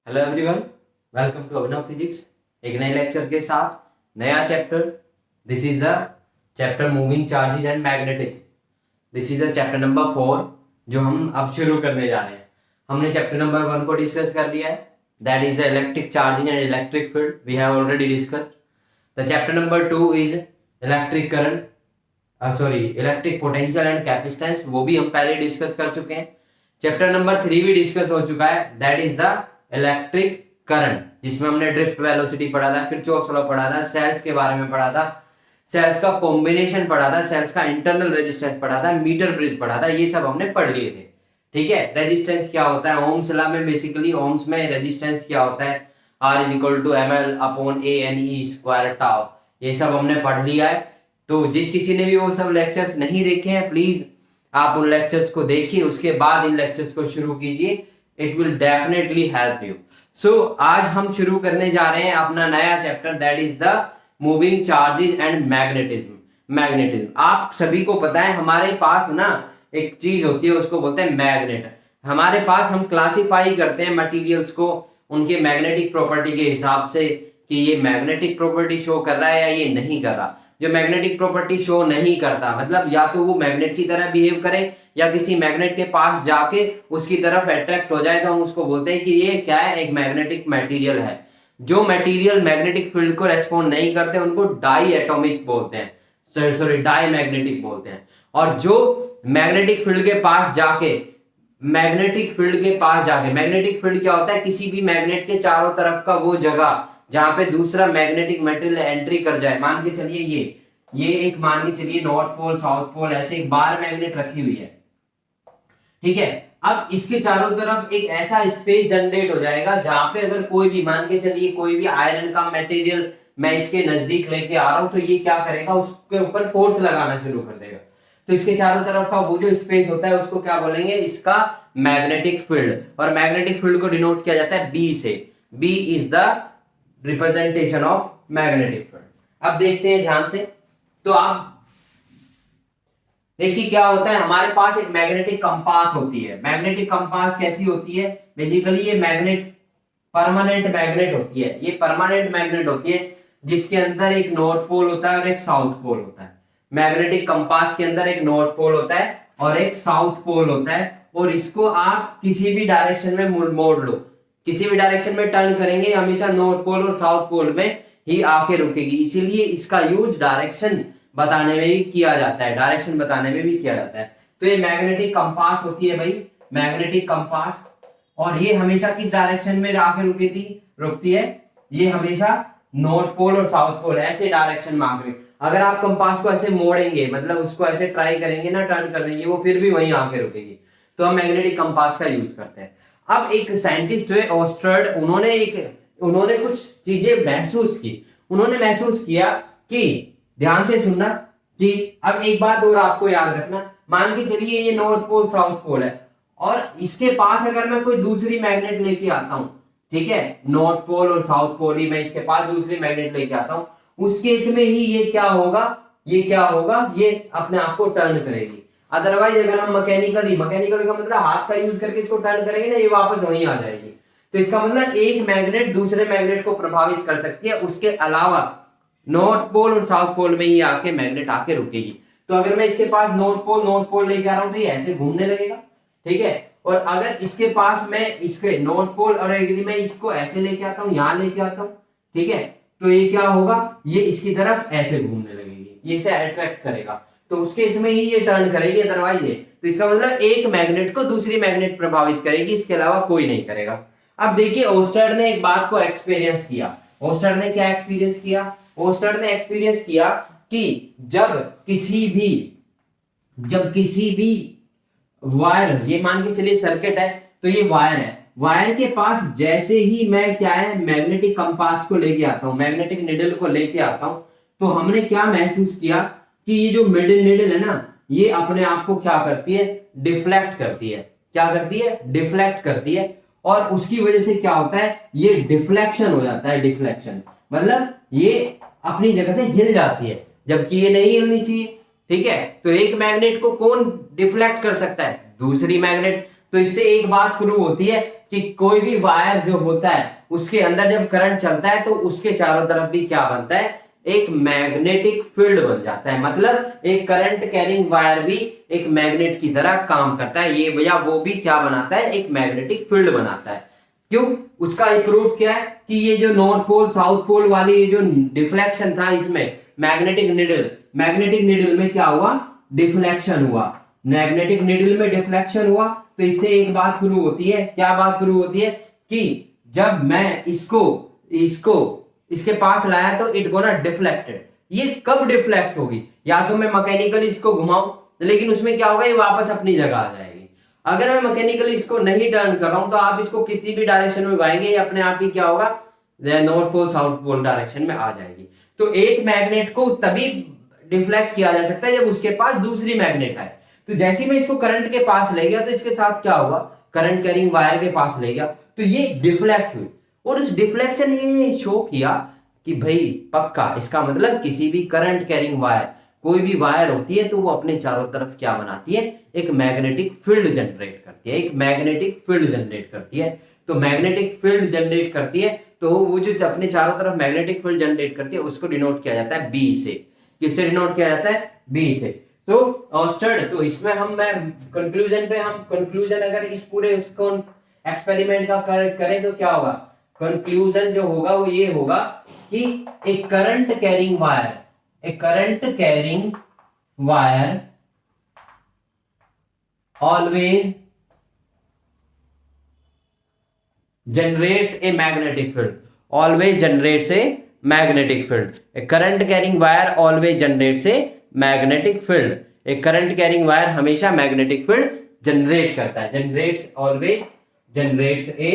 Hello everyone, welcome to Abhinav physics. एक नए lecture के साथ नया chapter. This is the chapter moving charges and magnetism. This is the chapter number 4 जो हम अब शुरू करने जा रहे हैं। हमने चैप्टर नंबर 1 को डिस्कस कर लिया है, that is the electric charging and electric field. We have already discussed the chapter number 2 is electric current, electric potential and capacitance, वो भी हम पहले डिस्कस कर चुके हैं। चैप्टर नंबर 3 भी डिस्कस हो चुका है, that is the electric current, जिसमें हमने ड्रिफ्ट वेलोसिटी पढ़ा था, किरचॉफ्स लॉ पढ़ा था, सेल्स के बारे में पढ़ा था, सेल्स का कॉम्बिनेशन पढ़ा था, सेल्स का इंटरनल रेजिस्टेंस पढ़ा था, मीटर ब्रिज पढ़ा था, ये सब हमने पढ़ लिए थे। ठीक है, रेजिस्टेंस क्या होता है ओम्स लॉ में, बेसिकली ओम्स में रेजिस्टेंस क्या होता है, R = ml upon ANE square tau, ये सब हमने पढ़ लिया है। तो जिस किसी ने भी वो सब लेक्चर्स नहीं देखे हैं, प्लीज आप उन लेक्चर्स को देखिए, उसके बाद इन लेक्चर्स को शुरू कीजिए। It will definitely help you. So आज हम शुरू करने जा रहे हैं अपना नया chapter, that is the moving charges and magnetism. आप सभी को पता है हमारे पास ना एक चीज होती है, उसको बोलते हैं मैग्नेट। हमारे पास हम क्लासिफाई करते हैं मटेरियल्स को उनके मैग्नेटिक प्रॉपर्टी के हिसाब से कि ये मैग्नेटिक प्रॉपर्टी शो कर रहा है या ये नहीं कर रहा। जो मैग्नेटिक प्रॉपर्टी शो नहीं करता, मतलब या तो वो मैग्नेट की तरह बिहेव करे या किसी मैग्नेट के पास जाके उसकी तरफ अट्रैक्ट हो जाए, तो हम उसको बोलते हैं कि ये क्या है, एक मैग्नेटिक मटेरियल है। जो मटेरियल मैग्नेटिक फील्ड को रेस्पॉन्ड नहीं करते उनको डाई एटॉमिक बोलते हैं, डाई मैग्नेटिक बोलते हैं। और जो मैग्नेटिक फील्ड के पास जाके मैग्नेटिक फील्ड क्या होता है, किसी भी मैग्नेट के चारों तरफ का वो जगह जहां पे दूसरा मैग्नेटिक मटेरियल एंट्री कर जाए। मान के चलिए ये एक मान के चलिए नॉर्थ पोल साउथ पोल ऐसे एक बार मैग्नेट रखी हुई है, ठीक है। अब इसके चारों तरफ एक ऐसा स्पेस जनरेट हो जाएगा जहां पे अगर कोई भी मान के चलिए कोई भी आयरन का मटेरियल मैं इसके नजदीक लेके आ रहा हूं, तो ये क्या करेगा, उसके ऊपर फोर्स लगाना शुरू कर देगा। तो इसके चारों तरफ का वो जो स्पेस होता है उसको क्या बोलेंगे, इसका मैग्नेटिक फील्ड। और मैग्नेटिक फील्ड को डिनोट किया जाता है बी से। B is the representation of magnetic field. अब देखते हैं ध्यान से, तो आप देखिए क्या होता है, हमारे पास एक मैग्नेटिक कंपास होती है। मैग्नेटिक कंपास कैसी होती है, बेसिकली ये मैग्नेट परमानेंट मैग्नेट होती है। ये परमानेंट मैग्नेट होती है जिसके अंदर एक नॉर्थ पोल होता है और एक साउथ पोल होता है। मैग्नेटिक कंपास के अंदर एक नॉर्थ पोल होता है और एक साउथ पोल होता है, और इसको आप किसी भी डायरेक्शन में मोड़ लो, किसी भी डायरेक्शन में टर्न करेंगे हमेशा नॉर्थ पोल और साउथ पोल में ही आके रुकेगी। इसीलिए इसका यूज डायरेक्शन बताने में भी किया जाता है, तो ये मैग्नेटिक कंपास होती है भाई, मैग्नेटिक कंपास। और ये हमेशा किस डायरेक्शन में आके रुकती है, ये हमेशा नॉर्थ पोल और साउथ पोल ऐसे डायरेक्शन में आके। अगर आप कंपास को ऐसे मोड़ेंगे, मतलब उसको ऐसे ट्राई करेंगे ना टर्न कर देंगे, वो फिर भी वहीं आके रुकेगी। तो हम मैग्नेटिक कंपास का यूज करते हैं। अब एक साइंटिस्ट हुए ऑस्टर्ड, उन्होंने कुछ चीजें महसूस की। उन्होंने महसूस किया कि, ध्यान से सुनना, कि अब एक बात और आपको याद रखना, मान के चलिए ये नॉर्थ पोल साउथ पोल है और इसके पास अगर मैं कोई दूसरी मैग्नेट लेके आता हूं, ठीक है, नॉर्थ पोल और साउथ पोल ही मैं इसके पास दूसरी मैग्नेट लेके आता हूं, उस केस में ही ये क्या होगा, ये अपने आप को टर्न करेगी। अदरवाइज अगर हम मैकेनिकली का मतलब हाथ का यूज करके इसको टर्न करेंगे ना, ये वापस वहीं आ जाएगी। तो इसका मतलब एक मैग्नेट दूसरे मैग्नेट को प्रभावित कर सकती है, उसके अलावा नॉर्थ पोल और साउथ पोल में ही आके मैग्नेट आके रुकेगी। तो अगर मैं इसके पास नॉर्थ पोल लेके आ रहा हूं तो ये ऐसे घूमने लगेगा, ठीक है। और अगर इसके पास मैं इसके नॉर्थ पोल और मैं इसको ऐसे लेके आता हूं, यहां लेके आता हूं, ठीक है, तो ये क्या होगा, ये इसकी तरफ ऐसे घूमने लगेगी, ये इसे अट्रैक्ट करेगा, तो उसके इसमें ही ये टर्न करेगी, अदरवाइज ये। तो इसका मतलब एक मैग्नेट को दूसरी मैग्नेट प्रभावित करेगी, इसके अलावा कोई नहीं करेगा। अब देखिए ओस्टर्ड ने एक बात को एक्सपीरियंस किया। ओस्टर्ड ने क्या एक्सपीरियंस किया, ओस्टर्ड ने एक्सपीरियंस किया कि जब किसी भी वायर, ये मान के चलिए सर्किट है, तो ये वायर है, वायर के पास जैसे ही मैं क्या है मैग्नेटिक कंपास को लेके आता हूं, मैग्नेटिक निडल को लेके आता हूं, तो हमने क्या महसूस किया कि ये जो मिडिल निडल है ना, ये अपने आप को क्या करती है, डिफ्लेक्ट करती है। क्या करती है, डिफ्लेक्ट करती है। और उसकी वजह से क्या होता है, ये डिफ्लेक्शन हो जाता है। डिफ्लेक्शन मतलब ये अपनी जगह से हिल जाती है, जबकि ये नहीं हिलनी चाहिए, ठीक है। तो एक मैग्नेट को कौन डिफ्लेक्ट कर सकता है, दूसरी मैग्नेट। तो इससे एक बात प्रूव होती है कि कोई भी वायर जो होता है उसके अंदर जब करंट चलता है तो उसके चारों तरफ भी क्या बनता है, एक मैग्नेटिक फील्ड बन जाता है। मतलब एक करंट कैरिंग वायर भी एक मैग्नेट की तरह काम करता है, ये या वो भी क्या बनाता है, एक मैग्नेटिक फील्ड बनाता है। क्यों? उसका एक प्रूफ क्या है कि ये जो नॉर्थ पोल साउथ पोल वाली ये जो डिफ्लेक्शन था इसमें मैग्नेटिक निडल में क्या हुआ, डिफ्लेक्शन हुआ। मैग्नेटिक निडल में डिफ्लेक्शन हुआ तो इससे एक बात प्रूव होती है, क्या बात प्रूव होती है कि जब मैं इसको इसके पास लाया तो इट गोना डिफ्लेक्टेड। ये कब डिफ्लेक्ट होगी, या तो मैं मैकेनिकली इसको घुमाऊं लेकिन उसमें क्या होगा, ये वापस अपनी जगह आ जाएगी। अगर मैं मैकेनिकली इसको नहीं टर्न कर रहा हूं तो आप इसको किसी भी डायरेक्शन में घुमाएंगे ये अपने आप ही क्या होगा, north pole south pole direction में आ जाएगी। तो एक मैग्नेट को तभी डिफ्लेक्ट किया जा सकता है जब उसके पास दूसरी मैग्नेट आए। तो जैसे ही मैं इसको करंट के पास ले गया तो इसके साथ क्या हुआ, करंट कैरिंग वायर के पास ले गया तो ये डिफ्लेक्ट हुई, और इस डिफ्लेक्शन ने शो किया कि भाई पक्का इसका मतलब किसी भी करंट कैरिंग वायर, कोई भी वायर होती है तो वो अपने चारों तरफ क्या बनाती है, एक मैग्नेटिक फील्ड जनरेट करती है, एक मैग्नेटिक फील्ड जनरेट करती है। तो मैग्नेटिक फील्ड जनरेट करती है तो वो जो अपने चारों तरफ मैग्नेटिक फील्ड जनरेट करती है उसको डिनोट किया जाता है बी से। किससे डिनोट किया जाता है, बी से। तो ऑस्टर्ड, तो इसमें हम कंक्लूजन अगर इस पूरे इसको एक्सपेरिमेंट का करें तो क्या होगा, कंक्लूजन जो होगा वो ये होगा कि एक current carrying wire always generates a magnetic field. Always generates a magnetic field. A current carrying wire always generates a magnetic field. एक करंट कैरिंग वायर हमेशा मैग्नेटिक फील्ड जनरेट करता है, ऑलवेज जनरेट्स ए,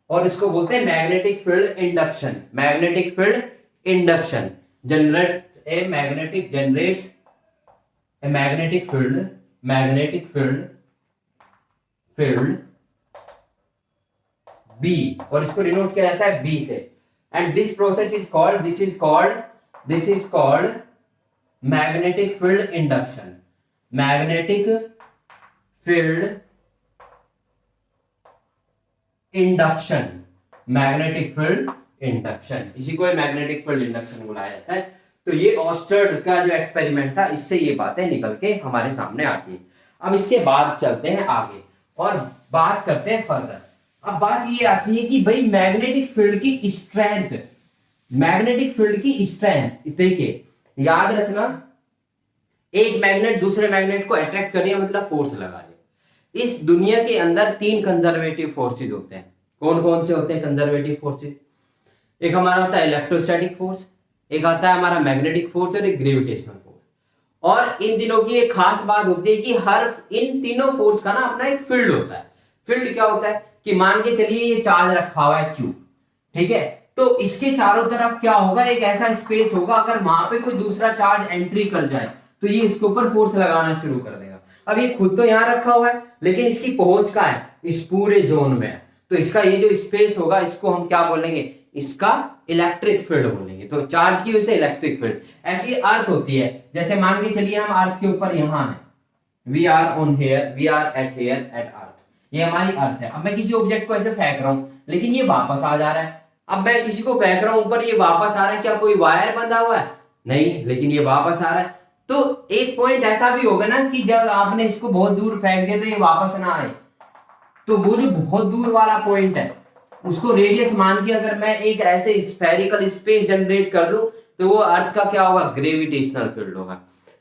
और इसको बोलते हैं magnetic field induction. Magnetic field induction generates a magnetic field B, और इसको डिनोट किया जाता है B से। And this process is called magnetic field induction. Magnetic field induction, इसी को मैग्नेटिक फील्ड इंडक्शन बुलाया जाता है। तो ये ऑस्टर्ड का जो एक्सपेरिमेंट था इससे ये बातें निकल के हमारे सामने आती है। अब इसके बाद चलते हैं आगे और बात करते हैं फर्दर। अब बात ये आती है कि भाई मैग्नेटिक फील्ड की स्ट्रेंथ देखिए, याद रखना, एक मैग्नेट दूसरे मैग्नेट को अट्रैक्ट करने मतलब फोर्स लगा ले। इस दुनिया के अंदर 3 कंजर्वेटिव फोर्सेस होते हैं। कौन कौन से होते हैं कंजर्वेटिव फोर्सेस? एक हमारा होता है इलेक्ट्रोस्टैटिक फोर्स, एक आता है हमारा मैग्नेटिक फोर्स और एक ग्रेविटेशनल फोर्स। और इन तीनों की एक खास बात होती है कि हर इन तीनों फोर्स का ना अपना एक फील्ड होता है। फील्ड क्या होता है कि मान के चलिए ये चार्ज रखा हुआ है Q, ठीक है, तो इसके चारों तरफ क्या होगा, एक ऐसा स्पेस होगा, अगर वहां पे कोई दूसरा चार्ज एंट्री कर जाए तो ये इसके ऊपर फोर्स लगाना शुरू कर देगा। अब ये खुद तो यहाँ रखा हुआ है लेकिन इसकी पहुंच कहाँ है, इस पूरे जोन में है। तो इसका ये जो स्पेस होगा इसको हम क्या बोलेंगे, इसका इलेक्ट्रिक फील्ड बोलेंगे। तो चार्ज की वजह से इलेक्ट्रिक फील्ड। ऐसी अर्थ होती है, जैसे मान के चलिए हम अर्थ के ऊपर यहाँ है, वी आर एट अर्थ, ये हमारी अर्थ है। अब मैं किसी ऑब्जेक्ट को ऐसे फेंक रहा हूं लेकिन ये वापस आ जा रहा है। अब मैं किसी को फेंक रहा हूं ऊपर, ये वापस आ रहा है, क्या कोई वायर बंधा हुआ है? नहीं, लेकिन ये वापस आ रहा है। तो एक पॉइंट ऐसा भी होगा ना कि जब आपने इसको बहुत दूर फेंक दिया तो ये वापस ना आए, तो वो जो बहुत दूर वाला पॉइंट है उसको रेडियस मान के अगर मैं एक ऐसे स्फेरिकल स्पेस जनरेट कर दूं तो वो अर्थ का क्या होगा, ग्रेविटेशनल फील्ड होगा।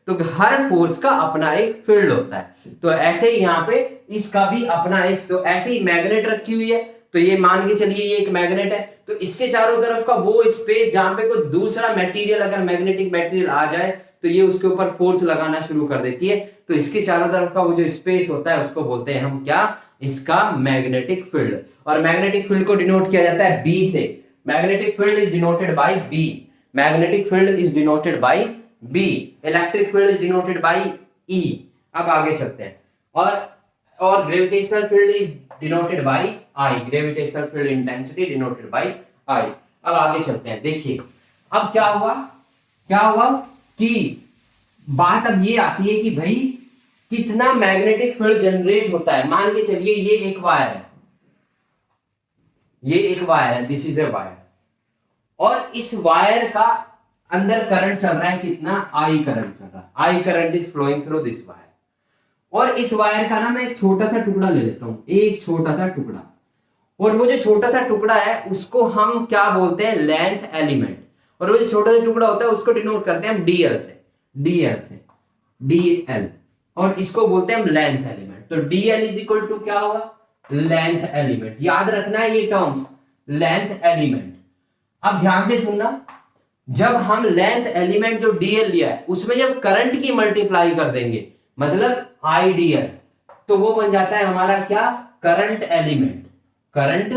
तो हर फोर्स का अपना एक फील्ड होता है। तो ऐसे ही यहाँ पे इसका भी अपना एक, तो ऐसे ही मैग्नेट रखी हुई है, तो ये मान के चलिए ये एक मैग्नेट है, तो इसके चारों तरफ का वो स्पेस जहां पे कोई दूसरा मटेरियल, अगर मैग्नेटिक मटेरियल आ जाए तो ये उसके ऊपर फोर्स लगाना शुरू कर देती है। तो इसके चारों तरफ का वो जो स्पेस होता है उसको बोलते हैं हम क्या, इसका मैग्नेटिक फील्ड। और मैग्नेटिक फील्ड को डिनोट किया जाता है बी से। Magnetic field is denoted by B. Magnetic field is denoted by B. Electric field is denoted by E. अब आगे चलते हैं। और gravitational field is denoted by I. Gravitational field intensity denoted by I. अब आगे चलते हैं। देखिए अब क्या हुआ कि बात अब ये आती है कि भाई कितना मैग्नेटिक फील्ड जनरेट होता है। मान के चलिए ये एक वायर है, ये एक वायर है, दिस इज ए वायर, और इस वायर का अंदर करंट चल रहा है कितना, आई करंट चल रहा है, I current is flowing through this wire. और इस वायर का ना मैं एक छोटा सा टुकड़ा ले लेता हूं, एक छोटा सा टुकड़ा, और वो जो छोटा सा टुकड़ा है उसको हम क्या बोलते हैं, लेंथ एलिमेंट। और वो जो छोटा सा टुकड़ा होता है उसको डिनोट करते हैं हम डीएल से, डीएल, और इसको बोलते हैं हम लेंथ एलिमेंट। तो डीएल इज इक्वल टू क्या होगा, लेंथ एलिमेंट। याद रखना है ये टर्म्स, लेंथ एलिमेंट। अब ध्यान से सुनना, जब हम लेंथ एलिमेंट जो डीएल लिया है उसमें जब करंट की मल्टीप्लाई कर देंगे, मतलब आई डीएल, तो वो बन जाता है हमारा क्या, करंट एलिमेंट, करंट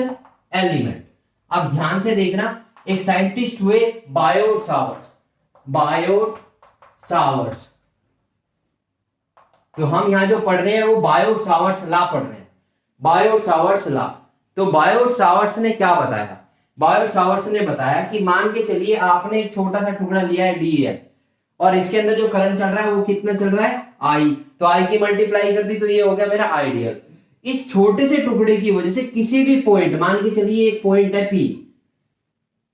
एलिमेंट। अब ध्यान से देखना, एक साइंटिस्ट हुए बायोट सावर्ट्स, बायोट सावर्ट्स। तो हम यहां जो पढ़ रहे हैं वो बायोट सावर्ट्स लॉ पढ़ रहे हैं, बायोट सावर्ट्स लॉ। तो बायोट सावर्ट्स ने क्या बताया, बायोट सावर्ट्स ने बताया कि मान के चलिए आपने एक छोटा सा टुकड़ा लिया है डीएल, और इसके अंदर जो करंट चल रहा है वो कितना चल रहा है, आई। तो आई की मल्टीप्लाई कर दी तो ये हो गया मेरा आइडियल। इस छोटे से टुकड़े की वजह से किसी भी पॉइंट, मान के चलिए एक पॉइंट है पी,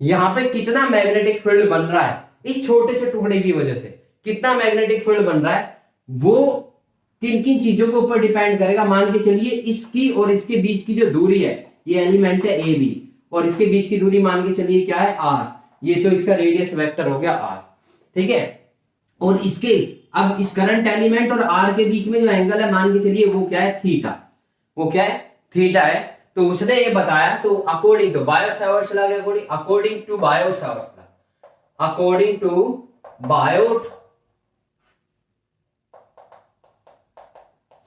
यहां पे कितना मैग्नेटिक फील्ड बन रहा है, इस छोटे से टुकड़े की वजह से कितना मैग्नेटिक फील्ड बन रहा है, वो किन किन चीजों के ऊपर डिपेंड करेगा। मान के चलिए इसकी और इसके बीच की जो दूरी है, ये एलिमेंट है ए बी, और इसके बीच की दूरी मान के चलिए क्या है, आर। ये तो इसका रेडियस वेक्टर हो गया आर, ठीक है। और इसके, अब इस करंट एलिमेंट और आर के बीच में जो एंगल है मान के चलिए वो क्या है, थीटा, वो क्या है, थीटा है। तो उसने ये बताया, तो according to Biot Savart's law के according, according to Biot Savart's law, according to Biot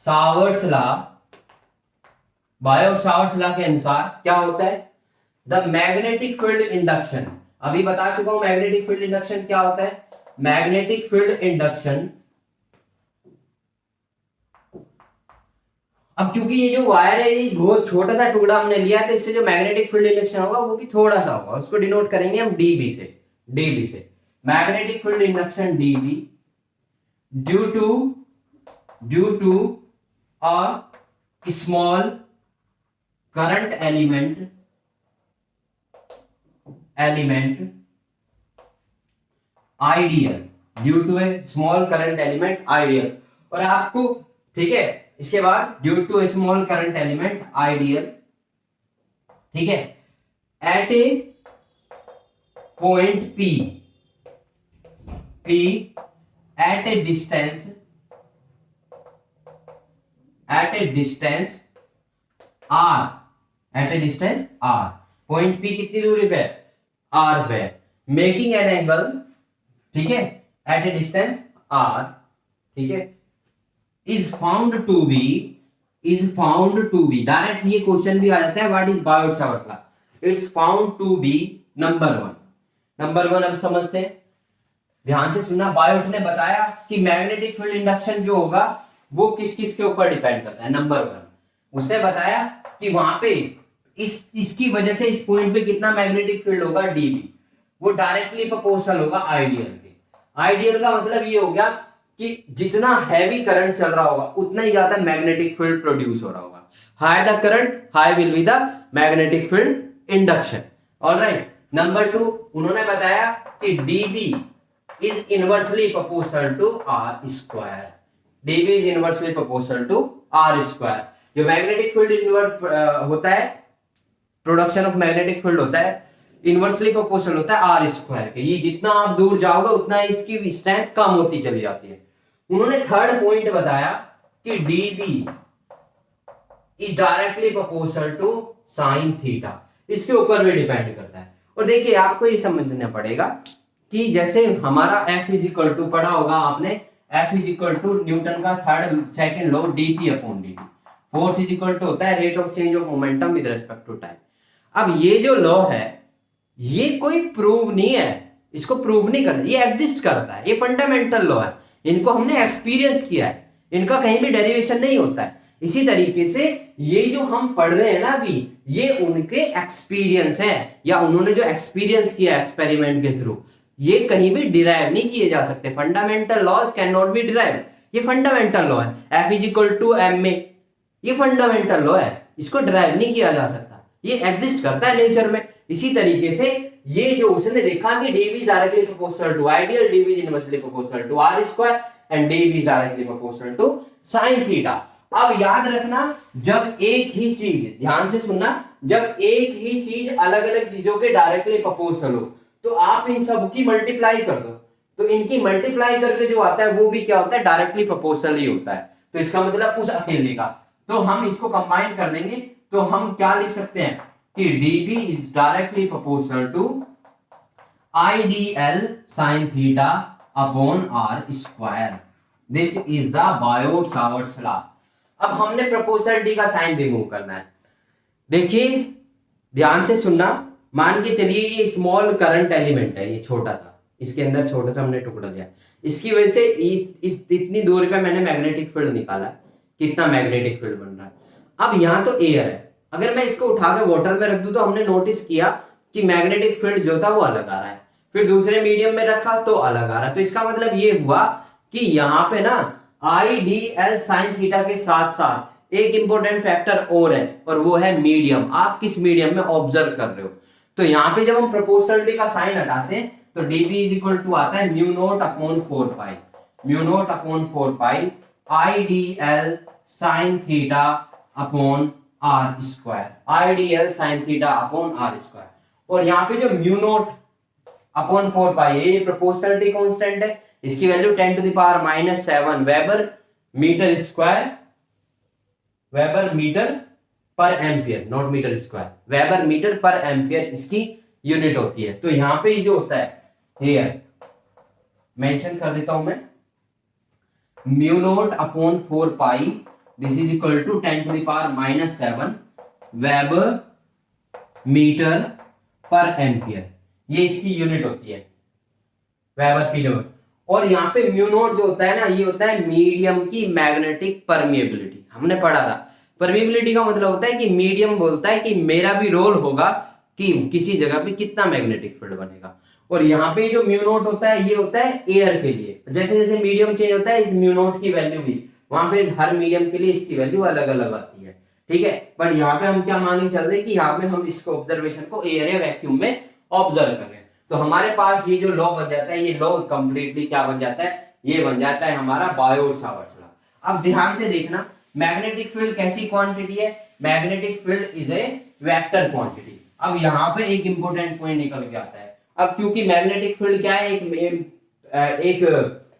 Savart's law, Biot Savart's law के अनुसार क्या होता है, द मैग्नेटिक फील्ड इंडक्शन। अभी बता चुका हूं मैग्नेटिक फील्ड इंडक्शन क्या होता है। मैग्नेटिक फील्ड इंडक्शन, अब क्योंकि ये जो वायर है ये बहुत छोटा सा टुकड़ा हमने लिया है, तो इससे जो मैग्नेटिक फील्ड इंडक्शन होगा वो भी थोड़ा सा होगा, उसको डिनोट करेंगे हम डीबी से, डीबी से। Magnetic field induction dB, due to a small current element IDL, due to a small current element IDL. और आपको, ठीक है, इसके बाद due to a small current element IDL, ठीक है, at a point P at a distance r, at a distance r, point P कितनी दूरी पे, आर पे, मेकिंग एन एंगल, ठीक है, एट ए डिस्टेंस आर, ठीक है, is found to be, direct ये क्वेश्चन भी आ जाता है, what is Biot Savart's law, it's found to be number one. अब समझते हैं, ध्यान से सुनना। बायोट ने बताया कि मैग्नेटिक फील्ड इंडक्शन जो होगा वो किस किस के ऊपर डिपेंड करता है। नंबर वन, उसने बताया कि वहां पे इसकी वजह से इस पॉइंट पे कितना मैग्नेटिक फील्ड होगा, डीबी, वो डायरेक्टली प्रोपोर्शनल होगा आइडियल के। आइडियल का मतलब ये हो गया कि जितना हैवी करंट चल रहा होगा उतना ही ज्यादा मैग्नेटिक फील्ड प्रोड्यूस हो रहा होगा। Higher the current, high will be the magnetic field induction. Alright. Number two, उन्होंने बताया कि dB is inversely proportional to r square, dB is inversely proportional to r square. जो मैग्नेटिक फील्ड इनवर्ट होता है, production of magnetic field होता है, inversely proportional होता है आर स्क्वायर के। ये जितना आप दूर जाओगे उतना इसकी स्ट्रेंथ कम होती चली जाती है। उन्होंने थर्ड पॉइंट बताया कि dB is directly proportional to sine theta, इसके ऊपर भी डिपेंड करता है। और देखिए आपको ये समझना पड़ेगा कि जैसे हमारा F इज इक्वल टू पढ़ा होगा आपने, F is equal to Newton का second law dP upon dt, force is equal to होता है rate of change of momentum with respect to time. अब ये जो लॉ है ये कोई प्रूव नहीं है, इसको प्रूव नहीं करना, ये एग्जिस्ट करता है, ये फंडामेंटल लॉ है, इनको हमने एक्सपीरियंस किया है, इनका कहीं भी डेरिवेशन नहीं होता है। इसी तरीके से ये जो हम पढ़ रहे हैं ना अभी, ये उनके एक्सपीरियंस है, या उन्होंने जो एक्सपीरियंस किया एक्सपेरिमेंट के थ्रू, ये कहीं भी डिराइव नहीं किए जा सकते। Fundamental laws can not be derived, ये फंडामेंटल लॉ है, F is equal to m a, ये फंडामेंटल लॉ है, इसको ड्राइव नहीं किया जा सकता, ये एग्जिस्ट करता है नेचर में। इसी तरीके से ये जो उसने देखा कि dv directly proportional to IDL, dv is inversely proportional to r square and dv directly proportional to sin theta. अब याद रखना, जब एक ही चीज, ध्यान से सुनना, जब एक ही चीज अलग अलग चीजों के डायरेक्टली प्रोपोर्शनल हो तो आप इन सब की मल्टीप्लाई कर दो, तो इनकी मल्टीप्लाई करके जो आता है वो भी क्या होता है, डायरेक्टली प्रोपोर्शनल ही होता है। तो इसका मतलब उस अकेले का, तो हम इसको कंबाइन कर देंगे तो हम क्या लिख सकते हैं कि dv is directly proportional to IDL sin theta upon r square. This is the Biot Savart's law. अब हमने प्रोपोर्शनलिटी का साइन रिमूव करना है। देखिए ध्यान से सुनना, मान के चलिए ये स्मॉल करंट एलिमेंट है, ये छोटा सा, इसके अंदर छोटा सा हमने टुकड़ा लिया, इसकी वजह से इस इतनी दूरी पे मैंने मैग्नेटिक फील्ड निकाला, कितना मैग्नेटिक फील्ड बन रहा है। अब यहाँ तो एयर है, अगर मैं इसको उठा के वाटर में रख दूं तो हमने नोटिस किया कि मैग्नेटिक फील्ड जो था वो अलग आ रहा है, फिर दूसरे मीडियम में रखा तो अलग आ रहा है। तो इसका मतलब ये हुआ कि यहाँ पे ना IDL sin थीटा के साथ साथ एक इंपॉर्टेंट फैक्टर और है, और वो है मीडियम। आप किस मीडियम में ऑब्जर्व कर रहे हो। तो यहाँ पे जब हम प्रोपोर्शनलिटी का साइन हटाते हैं तो dv इज इक्वल टू आता है म्यू नॉट अपॉन 4 पाई, mu naught upon 4 pi IDL sin theta upon r square, IDL sin theta upon r square. और यहाँ पे जो म्यू नॉट अपॉन 4 पाई है, ये प्रोपोर्शनलिटी कांस्टेंट है, इसकी value 10 to the power -7 weber meter square, weber metre per ampere, not meter square, weber metre per ampere इसकी unit होती है। तो यहाँ पे जो होता है, हियर मेंशन कर देता हूं मैं, mu naught upon 4 pi, this is equal to 10 to the power -7 weber metre per ampere, ये इसकी यूनिट होती है, वेबर मीटर। और यहाँ पे म्यू नॉट जो होता है ना, ये होता है मीडियम की मैग्नेटिक परमिएबिलिटी। हमने पढ़ा था, परमिएबिलिटी का मतलब होता है कि मीडियम बोलता है कि मेरा भी रोल होगा कि किसी जगह पे कितना मैग्नेटिक फील्ड बनेगा। और यहाँ पे जो म्यू नॉट होता है, ये होता है एयर के लिए। जैसे जैसे मीडियम चेंज होता है, इस म्यू नॉट की वैल्यू भी वहां पे हर मीडियम के लिए इसकी वैल्यू अलग अलग आती है, ठीक है। बट यहाँ पे हम क्या मान के चल रहे हैं कि यहाँ पे हम इसको ऑब्जर्वेशन को एयर या वैक्यूम में ऑब्जर्व कर रहे हैं। तो हमारे पास ये जो लॉ बन जाता है, ये लॉ कंप्लीटली क्या बन जाता है, ये बन जाता है हमारा बायोट-सावर्ट्स लॉ। अब ध्यान से देखना, मैग्नेटिक फील्ड कैसी क्वांटिटी है, magnetic field is a vector quantity. अब यहाँ पे एक इंपॉर्टेंट पॉइंट निकल के आता है। अब क्योंकि मैग्नेटिक फील्ड क्या है, एक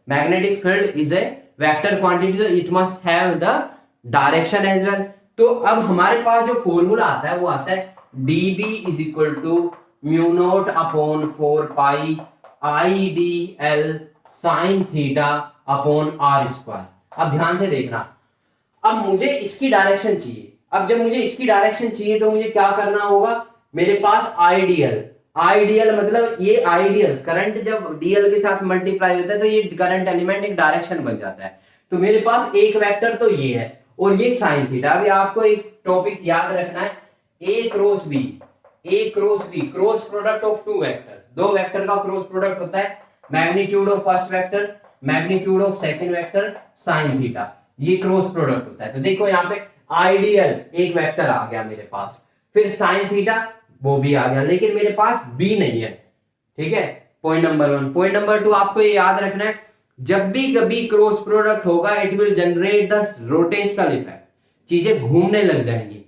magnetic field is a vector quantity, तो it must have the direction as well. तो अब हमारे पास जो फॉर्मूला आता है वो आता है dB is equal to mu naught upon 4 pi IDL sin theta upon r square. अब ध्यान से देखना, अब मुझे इसकी डायरेक्शन चाहिए। अब जब मुझे इसकी डायरेक्शन चाहिए तो मुझे क्या करना होगा, मेरे पास आइडियल मतलब ये आइडियल करंट जब डीएल के साथ मल्टीप्लाई होता है तो ये करंट एलिमेंट एक डायरेक्शन बन जाता है। तो मेरे पास एक वेक्टर तो ये है और ये साइन थीटा। अभी आपको एक टॉपिक याद रखना है, A cross B, cross product of two vector, दो वेक्टर का क्रॉस प्रोडक्ट होता है magnitude of first vector, magnitude of second vector sine theta, ये क्रॉस प्रोडक्ट होता है। तो देखो यहाँ पे आइडियल एक वेक्टर आ गया मेरे पास, फिर साइन थीटा वो भी आ गया, लेकिन मेरे पास बी नहीं है, ठीक है। Point number 1। पॉइंट नंबर 2 आपको ये याद रखना है, जब भी कभी क्रॉस प्रोडक्ट होगा it will generate the rotational effect, चीजें घूमने लग जाएंगी।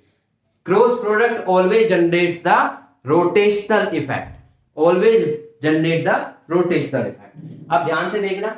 Cross product always generates the rotational effect, always generate the rotational effect. अब ध्यान से देखना,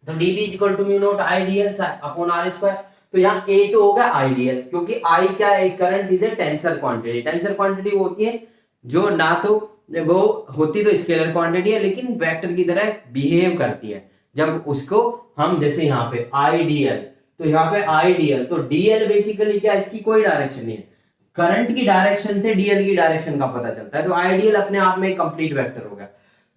तो dB equal to mu naught IDL upon r square. तो यहाँ A तो होगा आइडियल, क्योंकि I क्या है, current is a tensor quantity. Tensor quantity वो होती है जो ना तो वो होती तो स्केलर क्वांटिटी है लेकिन वेक्टर की तरह बिहेव करती है। जब उसको हम जैसे यहाँ पे आइडियल, तो यहाँ पे आइडियल, तो DL बेसिकली क्या, इसकी कोई डायरेक्शन नहीं है, करंट की डायरेक्शन से DL की डायरेक्शन का पता चलता है। तो आइडियल अपने आप में कंप्लीट वेक्टर हो गया।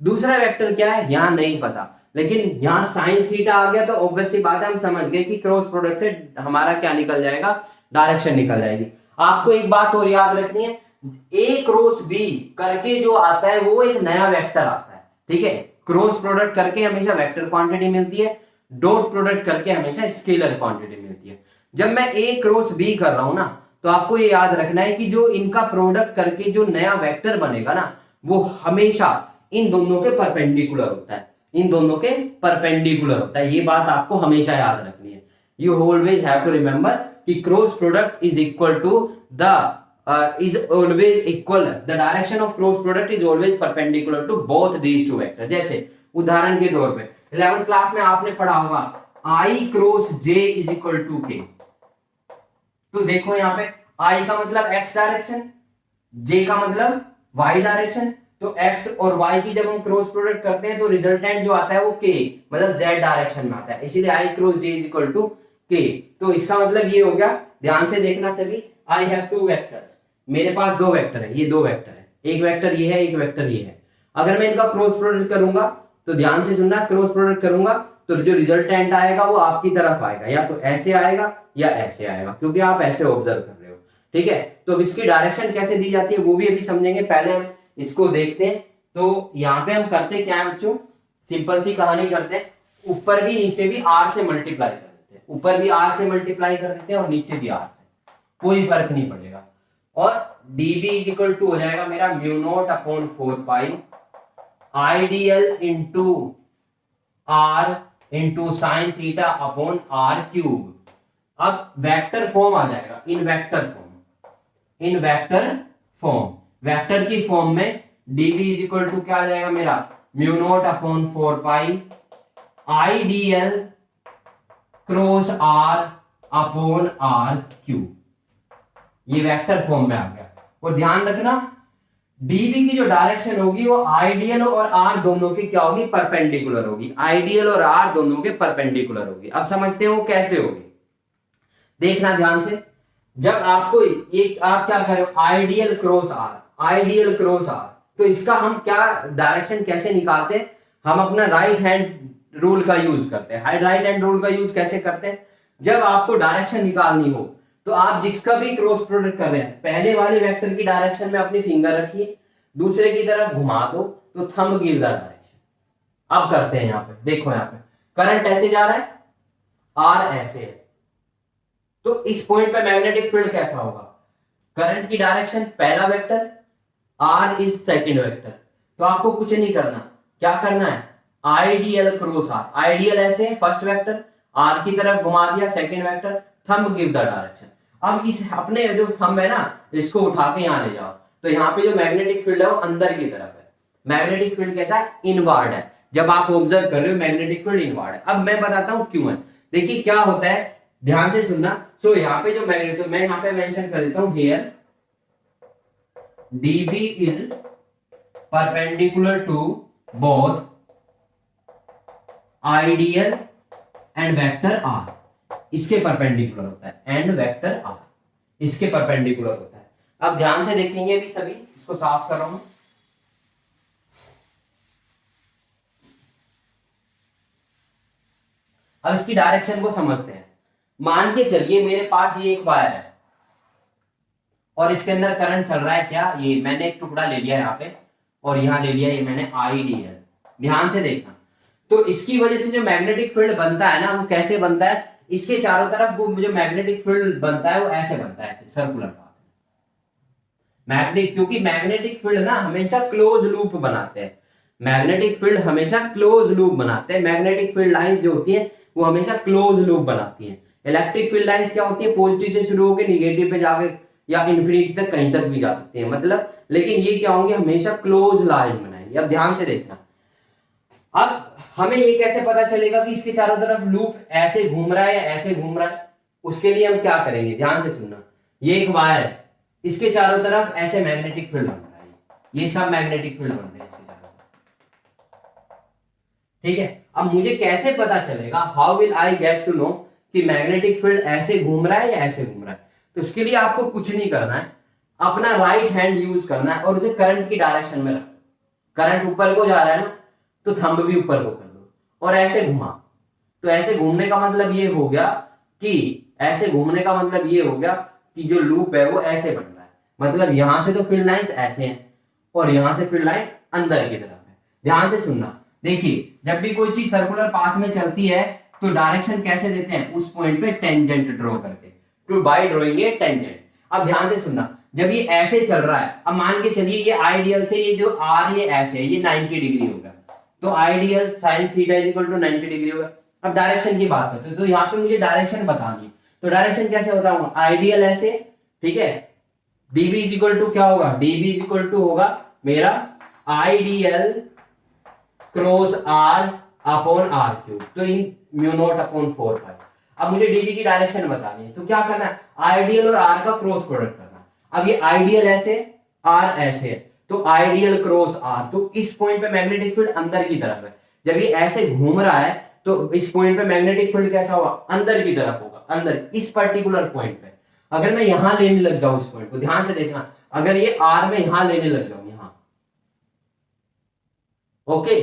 दूसरा वेक्टर क्या है यहाँ नहीं पता, लेकिन यहाँ साइन थीटा आ गया तो ऑब्वियस सी बात है, हम समझ गए कि क्रॉस प्रोडक्ट से हमारा क्या निकल जाएगा, डायरेक्शन निकल जाएगी। आपको एक बात और याद रखनी है, ए क्रॉस बी करके जो आता है वो एक नया वेक्टर आता है, ठीक है। क्रॉस प्रोडक्ट करके हमेशा वेक्टर क्वांटिटी मिलती है, डॉट प्रोडक्ट करके हमेशा स्केलर क्वांटिटी मिलती है। जब मैं ए क्रॉस बी कर रहा हूं ना, तो आपको ये याद रखना है कि जो इनका प्रोडक्ट करके जो नया वेक्टर बनेगा ना, वो हमेशा इन दोनों के परपेंडिकुलर होता है, इन दोनों के परपेंडिकुलर होता है। ये बात आपको हमेशा याद रखनी है। You always have to remember कि cross product is equal to the is always equal, the direction of cross product is always perpendicular to both these two vectors। जैसे उदाहरण के तौर पे 11th क्लास में आपने पढ़ा होगा I cross J is equal to K। तो देखो यहाँ पे I का मतलब x डायरेक्शन, J का मतलब y डायरेक्शन। तो x और y की जब हम क्रॉस प्रोडक्ट करते हैं तो रिजल्टेंट जो आता है वो k मतलब z डायरेक्शन में आता है, इसीलिए I cross J is equal to K। तो इसका मतलब ये हो गया, ध्यान से देखना सभी, आई हैव टू वेक्टर्स, मेरे पास दो वेक्टर है, ये दो वेक्टर है, एक वेक्टर ये है, एक वेक्टर ये है। अगर मैं इनका क्रॉस प्रोडक्ट करूंगा तो ध्यान से सुनना, क्रॉस प्रोडक्ट करूंगा तो जो रिजल्टेंट आएगा वो आपकी तरफ आएगा, या तो ऐसे आएगा या ऐसे आएगा, क्योंकि आप ऐसे ऑब्जर्व कर रहे हो। ठीक है, तो इसकी डायरेक्शन कैसे दी जाती है वो भी अभी समझेंगे, पहले हम इसको देखते हैं। तो यहाँ पे हम करते क्या है बच्चों, सिंपल सी कहानी करते हैं, ऊपर भी नीचे भी r से मल्टीप्लाई कर देते हैं, ऊपर भी r से मल्टीप्लाई कर देते हैं और नीचे भी r से, कोई फर्क नहीं पड़ेगा। और dB इक्वल टू हो जाएगा मेरा mu naught upon 4 pi I DL into r into sine theta upon r cube. अब वेक्टर फॉर्म आ जाएगा, in vector form, in vector form, vector की फॉर्म में dB इक्वल टू क्या आ जाएगा मेरा mu naught upon 4 pi ideal cross r upon r cube. ये वेक्टर फॉर्म में आ गया। और ध्यान रखना dB की जो डायरेक्शन होगी वो आइडियल और r दोनों की क्या होगी, परपेंडिकुलर होगी, आइडियल और r दोनों के परपेंडिकुलर होगी। अब समझते हैं वो कैसे होगी, देखना ध्यान से। जब आपको एक आप क्या करो, ideal cross r, ideal cross r, तो इसका हम क्या डायरेक्शन कैसे निकालते हैं, हम अपना राइट हैंड रूल का यूज करते हैं। राइट हैंड रूल का यूज कैसे करते हैं, जब आपको डायरेक्शन निकालनी हो तो आप जिसका भी क्रॉस प्रोडक्ट कर रहे हैं, पहले वाले वेक्टर की डायरेक्शन में अपनी फिंगर रखिए, दूसरे की तरफ घुमा दो तो थंब गिव द डायरेक्शन। अब करते हैं, यहाँ पे देखो, यहाँ पे करंट ऐसे जा रहा है, आर ऐसे है, तो इस पॉइंट पे मैग्नेटिक फील्ड कैसा होगा, करंट की डायरेक्शन पहला vector, r is second vector. तो आपको कुछ नहीं करना, क्या करना है, आइडियल क्रॉस आर, आइडियल ऐसे है फर्स्ट वेक्टर, आर की तरफ घुमा दिया second vector, thumb give the direction. अब इस अपने जो थंब है ना, इसको उठा के यहाँ ले जाओ, तो यहाँ पे जो मैग्नेटिक फील्ड है वो अंदर की तरफ है। मैग्नेटिक फील्ड कैसा है, इनवर्ड है। जब आप ऑब्जर्व कर रहे हो मैग्नेटिक फील्ड इनवर्ड है। अब मैं बताता हूँ क्यों है, देखिए क्या होता है, ध्यान से सुनना। सो यहाँ पे जो मैग्नेटिक, मैं यहाँ पे मेंशन कर देता हूँ here dB is perpendicular to both IDL and vector r, इसके परपेंडिकुलर होता है, एंड वेक्टर r इसके परपेंडिकुलर होता है। अब ध्यान से देखेंगे भी सभी, इसको साफ कर रहा हूं। अब इसकी डायरेक्शन को समझते हैं। मान के चलिए मेरे पास ये एक वायर है और इसके अंदर करंट चल रहा है, क्या, ये मैंने एक टुकड़ा ले लिया यहाँ पे और यहाँ ले लिया ये मैंने आइडियल, ध्यान से देखना। तो इसकी वजह से जो मैग्नेटिक फील्ड बनता है ना, वो कैसे बनता है, इसके चारों तरफ वो जो मैग्नेटिक फील्ड बनता है वो ऐसे बनता है, सर्कुलर पाथ मैग्नेटिक, क्योंकि मैग्नेटिक फील्ड ना हमेशा क्लोज लूप बनाते हैं, मैग्नेटिक फील्ड हमेशा क्लोज लूप बनाते हैं। मैग्नेटिक फील्ड लाइंस जो होती है वो हमेशा क्लोज लूप बनाती हैं। इलेक्ट्रिक फील्ड लाइंस क्या होती है, पॉजिटिव से शुरू होकर निगेटिव पे जाके या इन्फिनिटी तक कहीं तक भी जा सकती है, मतलब, लेकिन ये क्या होंगे, हमेशा क्लोज लाइन बनाएंगे। अब ध्यान से देखना, अब हमें ये कैसे पता चलेगा कि इसके चारों तरफ लूप ऐसे घूम रहा है या ऐसे घूम रहा है, उसके लिए हम क्या करेंगे, ध्यान से सुनना। ये एक वायर है, इसके चारों तरफ ऐसे मैग्नेटिक फील्ड बन रहा है, ये सब मैग्नेटिक फील्ड बन रहे हैं इसके चारों तरफ, ठीक है। अब मुझे कैसे पता चलेगा, how will I get to know कि मैग्नेटिक फील्ड ऐसे घूम रहा है या ऐसे घूम रहा है। तो इसके लिए आपको कुछ नहीं करना है, अपना राइट हैंड यूज करना है और उसे करंट की डायरेक्शन में रखो। करंट ऊपर को जा रहा है ना, तो थंब भी ऊपर को कर लो और ऐसे घुमा। तो ऐसे घूमने का मतलब ये हो गया कि, ऐसे घूमने का मतलब ये हो गया कि जो लूप है वो ऐसे बन रहा है, मतलब यहां से तो फील्ड लाइंस ऐसे हैं और यहां से फील्ड लाइन अंदर की तरफ है। ध्यान से सुनना, देखिए जब भी कोई चीज सर्कुलर पाथ में चलती है तो डायरेक्शन कैसे देते हैं, उस पॉइंट पे टेंजेंट ड्रॉ करके, to by drawing a tangent. अब ध्यान से सुनना, जब ये ऐसे चल रहा है, अब मान के चलिए ये आइडियल से ये जो आर ये ऐसे है, ये 90 डिग्री होगा, तो IDL sine theta is equal to 90 degree होगा। अब डायरेक्शन की बात करते हैं, तो यहाँ पे मुझे डायरेक्शन बतानी है, तो डायरेक्शन कैसे बताऊंगा, आइडियल ऐसे, ठीक है, dB इज इक्वल टू क्या होगा, dB इज इक्वल टू होगा मेरा IDL cross r upon r cube, तो इन म्यू नॉट अपॉन 4 पाई। अब मुझे dB की डायरेक्शन बतानी है, तो क्या करना है, आइडियल और आर का क्रॉस प्रोडक्ट करना है। अब ये आइडियल ऐसे, आर ऐसे है, तो आइडियल क्रॉस आर, तो इस पॉइंट पे मैग्नेटिक फील्ड अंदर की तरफ है। जब ये ऐसे घूम रहा है तो इस पॉइंट पे मैग्नेटिक फील्ड कैसा होगा, अंदर की तरफ होगा, अंदर इस पर्टिकुलर पॉइंट पे। अगर मैं यहां लेने लग जाऊं इस पॉइंट को, ध्यान से देखना, अगर ये आर में यहां लेने लग जाऊं, यहां, ओके,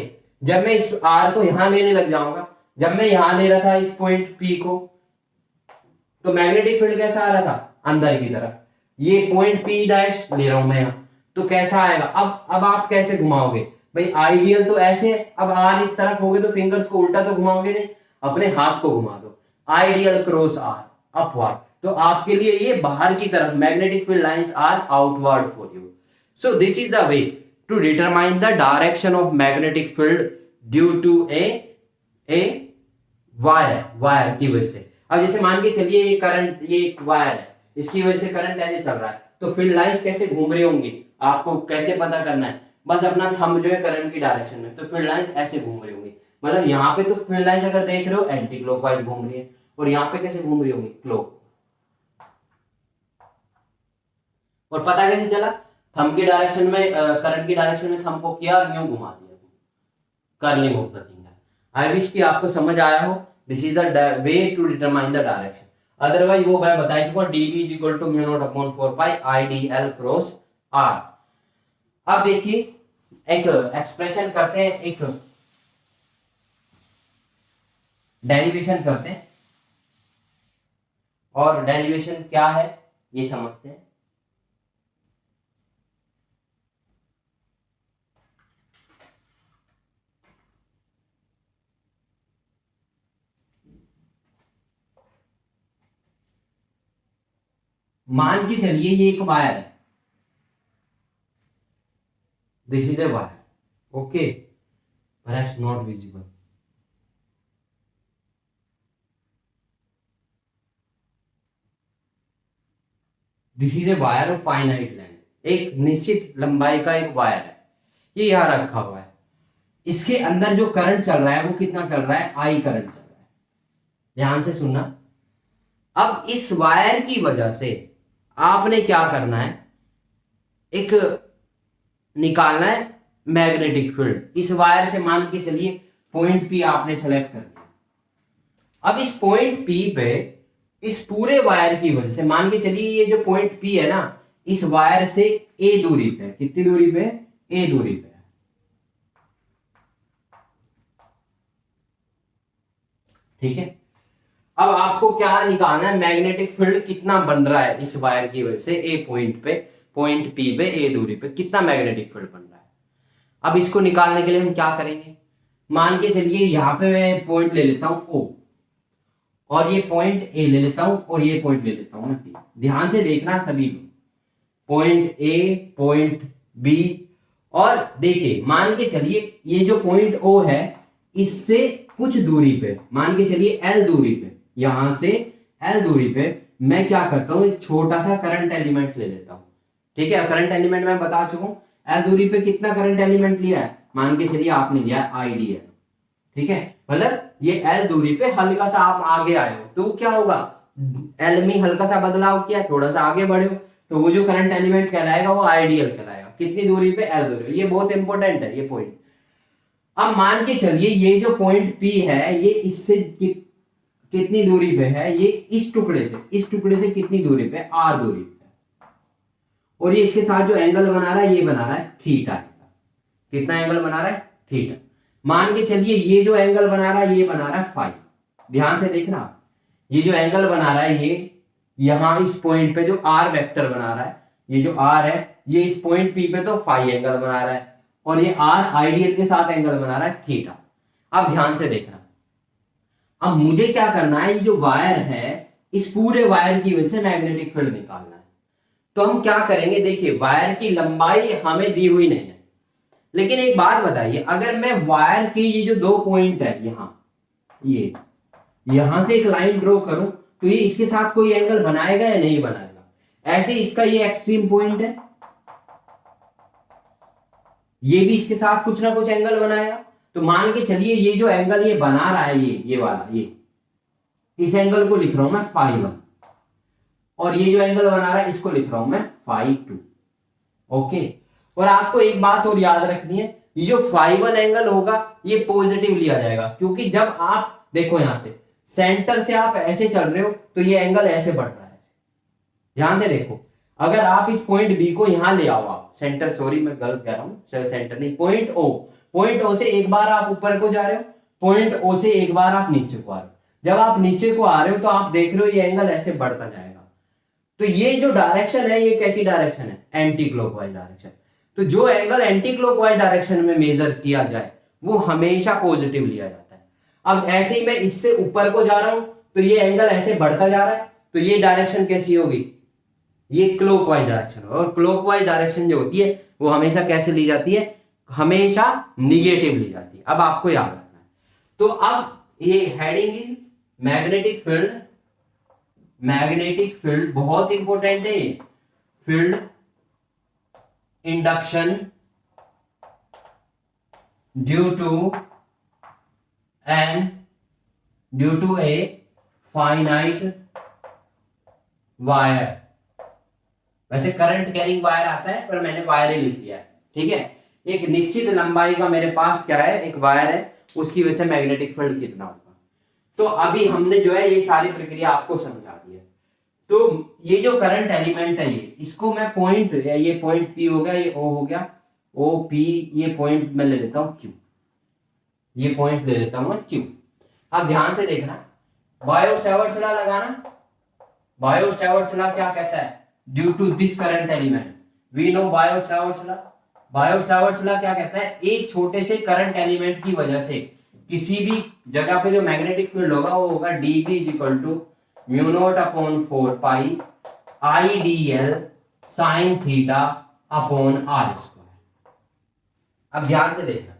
जब मैं इस आर को यहां लेने लग जाऊंगा, जब मैं यहां ले रहा था इस पॉइंट पी को, तो मैग्नेटिक फील्ड कैसा आ रहा था, अंदर की तरफ। ये पॉइंट पी डैश ले रहा हूं मैं यहां, तो कैसा आएगा, अब आप कैसे घुमाओगे भाई, आइडियल तो ऐसे है, अब आर इस तरफ हो गए तो फिंगर्स को उल्टा तो घुमाओगे नहीं, अपने हाथ को घुमा दो, आइडियल क्रॉस आर अपवर्ड, तो आपके लिए ये बाहर की तरफ, magnetic field lines are outward for you. So this is the way to determine the direction of magnetic field due to a wire की वजह से। अब जैसे मान के चलिए ये करंट, ये एक वायर है, इसकी वजह से करंट ऐसे चल रहा है, तो फील्ड लाइंस कैसे घूम रही होंगी, आपको कैसे पता करना है, बस अपना थंब जो है करंट की डायरेक्शन में, तो फील्ड लाइंस ऐसे घूम रही होंगी। मतलब यहाँ पे तो फील्ड लाइंस अगर देख रहे हो एंटी क्लॉकवाइज घूम रही है, और यहाँ पे कैसे घूम रही होंगी, क्लॉक। और पता कैसे चला, थंब की डायरेक्शन में, करंट की डायरेक्शन में थंब को किया और यूं घुमा दिया, curling of the finger. I wish कि आपको समझ आया हो। This is the way to determine the direction. Otherwise वो मैं बता चुका, dB is equal to mu naught upon 4 pi ideal cross r. अब देखिए एक एक्सप्रेशन करते हैं, एक डेरिवेशन करते हैं, और डेरिवेशन क्या है ये समझते हैं। मान के चलिए ये एक वायर है, this is a wire, okay, perhaps not visible. This is a wire of finite length, एक निश्चित लंबाई का एक वायर है, ये यहां रखा हुआ है। इसके अंदर जो करंट चल रहा है वो कितना चल रहा है, आई करंट चल रहा है। ध्यान से सुनना, अब इस वायर की वजह से आपने क्या करना है, एक निकालना है मैग्नेटिक फील्ड। इस वायर से मान के चलिए पॉइंट पी आपने सेलेक्ट कर लिया। अब इस पॉइंट पी पे इस पूरे वायर की वजह से मान के चलिए ये जो पॉइंट पी है ना, इस वायर से ए दूरी पे, कितनी दूरी पे, ए दूरी पे, ठीक है। अब आपको क्या निकालना है, मैग्नेटिक फील्ड कितना बन रहा है इस वायर की वजह से, ए पॉइंट पे, पॉइंट पी पे ए दूरी पे कितना मैग्नेटिक फील्ड बन रहा है। अब इसको निकालने के लिए हम क्या करेंगे, मान के चलिए यहां पे मैं पॉइंट ले लेता हूं ओ, और ये पॉइंट ए ले लेता हूं, और ये पॉइंट ले लेता हूं मैं पी। ध्यान से देखना सभी लोग, पॉइंट ए, पॉइंट बी, और देखिए मान के चलिए ये जो पॉइंट ओ है इससे कुछ दूरी पे, मान के चलिए एल दूरी पे, यहां से एल दूरी पे मैं क्या करता हूं, एक छोटा सा करंट एलिमेंट ले लेता हूं, ठीक है। करंट एलिमेंट मैं बता चुका हूं, एल दूरी पे कितना करंट एलिमेंट लिया है, मान के चलिए आपने लिया आईडियल, ठीक है। मतलब ये एल दूरी पे हल्का सा आप आगे आए हो, तो क्या होगा, एल में हल्का सा बदलाव किया, थोड़ा सा आगे बढ़े हो, तो वो जो करंट एलिमेंट कहलाएगा वो आइडियल कहलाएगा। कितनी दूरी पे, एल दूरी पे। ये बहुत इंपॉर्टेंट है ये पॉइंट। अब मान के चलिए ये जो पॉइंट पी है ये इससे कितनी दूरी पे है, ये इस टुकड़े से कितनी दूरी पे, आर दूरी पे, और ये इसके साथ जो एंगल बना रहा है ये बना रहा है थीटा। कितना एंगल बना रहा है, थीटा। मान के चलिए ये जो एंगल बना रहा है ये बना रहा है फाई। ध्यान से देखना, ये जो एंगल बना रहा है ये यहां इस पॉइंट पे जो आर वेक्टर बना रहा है, ये जो आर है ये इस पॉइंट पी पे तो फाई एंगल बना रहा है, और ये आर आइडियल के साथ एंगल बना रहा है थीटा। अब ध्यान से देखना, अब मुझे क्या करना है, ये जो वायर है इस पूरे वायर की वजह से मैग्नेटिक फील्ड निकालना है। तो हम क्या करेंगे, देखिए वायर की लंबाई हमें दी हुई नहीं है, लेकिन एक बात बताइए, अगर मैं वायर के ये जो दो पॉइंट है ये यहां से एक लाइन ड्रॉ करूं तो ये इसके साथ कोई एंगल बनाएगा या नहीं बनाएगा? ऐसे इसका ये एक्सट्रीम पॉइंट है, ये भी इसके साथ कुछ ना कुछ एंगल बनाएगा। तो मान के चलिए ये जो एंगल ये बना रहा है, ये वाला, ये इस एंगल को लिख रहा हूं मैं φ1, और ये जो एंगल बना रहा है इसको लिख रहा हूं मैं φ2। ओके, और आपको एक बात और याद रखनी है, ये जो φ1 एंगल होगा ये पॉजिटिव लिया जाएगा, क्योंकि जब आप देखो यहां से सेंटर से आप ऐसे चल रहे हो तो ये एंगल ऐसे बढ़ रहा है। ध्यान से देखो, अगर आप इस पॉइंट बी को यहां ले आओ, आप सेंटर, सॉरी मैं गलत कह रहा हूं, सेंटर नहीं, पॉइंट ओ से एक बार आप ऊपर को जा रहे हो, पॉइंट ओ से एक बार आप नीचे को आ रहे हो। जब आप नीचे को आ रहे हो तो आप देख रहे हो ये एंगल ऐसे बढ़ता जाएगा। तो ये जो डायरेक्शन है ये कैसी डायरेक्शन है, एंटी क्लॉकवाइज डायरेक्शन। तो जो एंगल एंटी क्लॉकवाइज डायरेक्शन में मेजर किया जाए वो हमेशा पॉजिटिव लिया जाता है। अब ऐसे ही मैं इससे ऊपर को जा रहा हूं तो ये एंगल ऐसे बढ़ता जा रहा है, तो ये डायरेक्शन कैसी होगी, ये क्लॉकवाइज डायरेक्शन। और क्लॉकवाइज डायरेक्शन जो होती है वो हमेशा कैसे ली जाती है, हमेशा निगेटिव ली जाती है। अब आपको याद रखना है। तो अब ये heading is magnetic field, magnetic field बहुत इंपॉर्टेंट है, field induction due to a finite wire. वैसे करंट कैरिंग वायर आता है पर मैंने वायर ही लिख दिया है, ठीक है। एक निश्चित लंबाई का मेरे पास क्या है, एक वायर है, उसकी वजह से मैग्नेटिक फील्ड कितना होगा। तो अभी हमने जो है ये सारी प्रक्रिया आपको समझा दी है। तो ये जो करंट एलिमेंट है ये, इसको मैं पॉइंट, ये पॉइंट पी हो गया, ये ओ हो गया, ओ पी, ये पॉइंट मैं ले लेता हूं क्यू, ये पॉइंट ले लेता हूं क्यू। अब ध्यान से देखना, बायो-सैवर्ट लॉ लगाना। बायो-सैवर्ट लॉ क्या कहता है, due to this current element we know Biot Savart law. Biot Savart law क्या कहता है, एक छोटे से करंट एलिमेंट की वजह से किसी भी जगह पे जो मैग्नेटिक फील्ड होगा वो होगा dB equal to mu naught upon 4 pi IDL sine theta upon r square. अब ध्यान से देखना,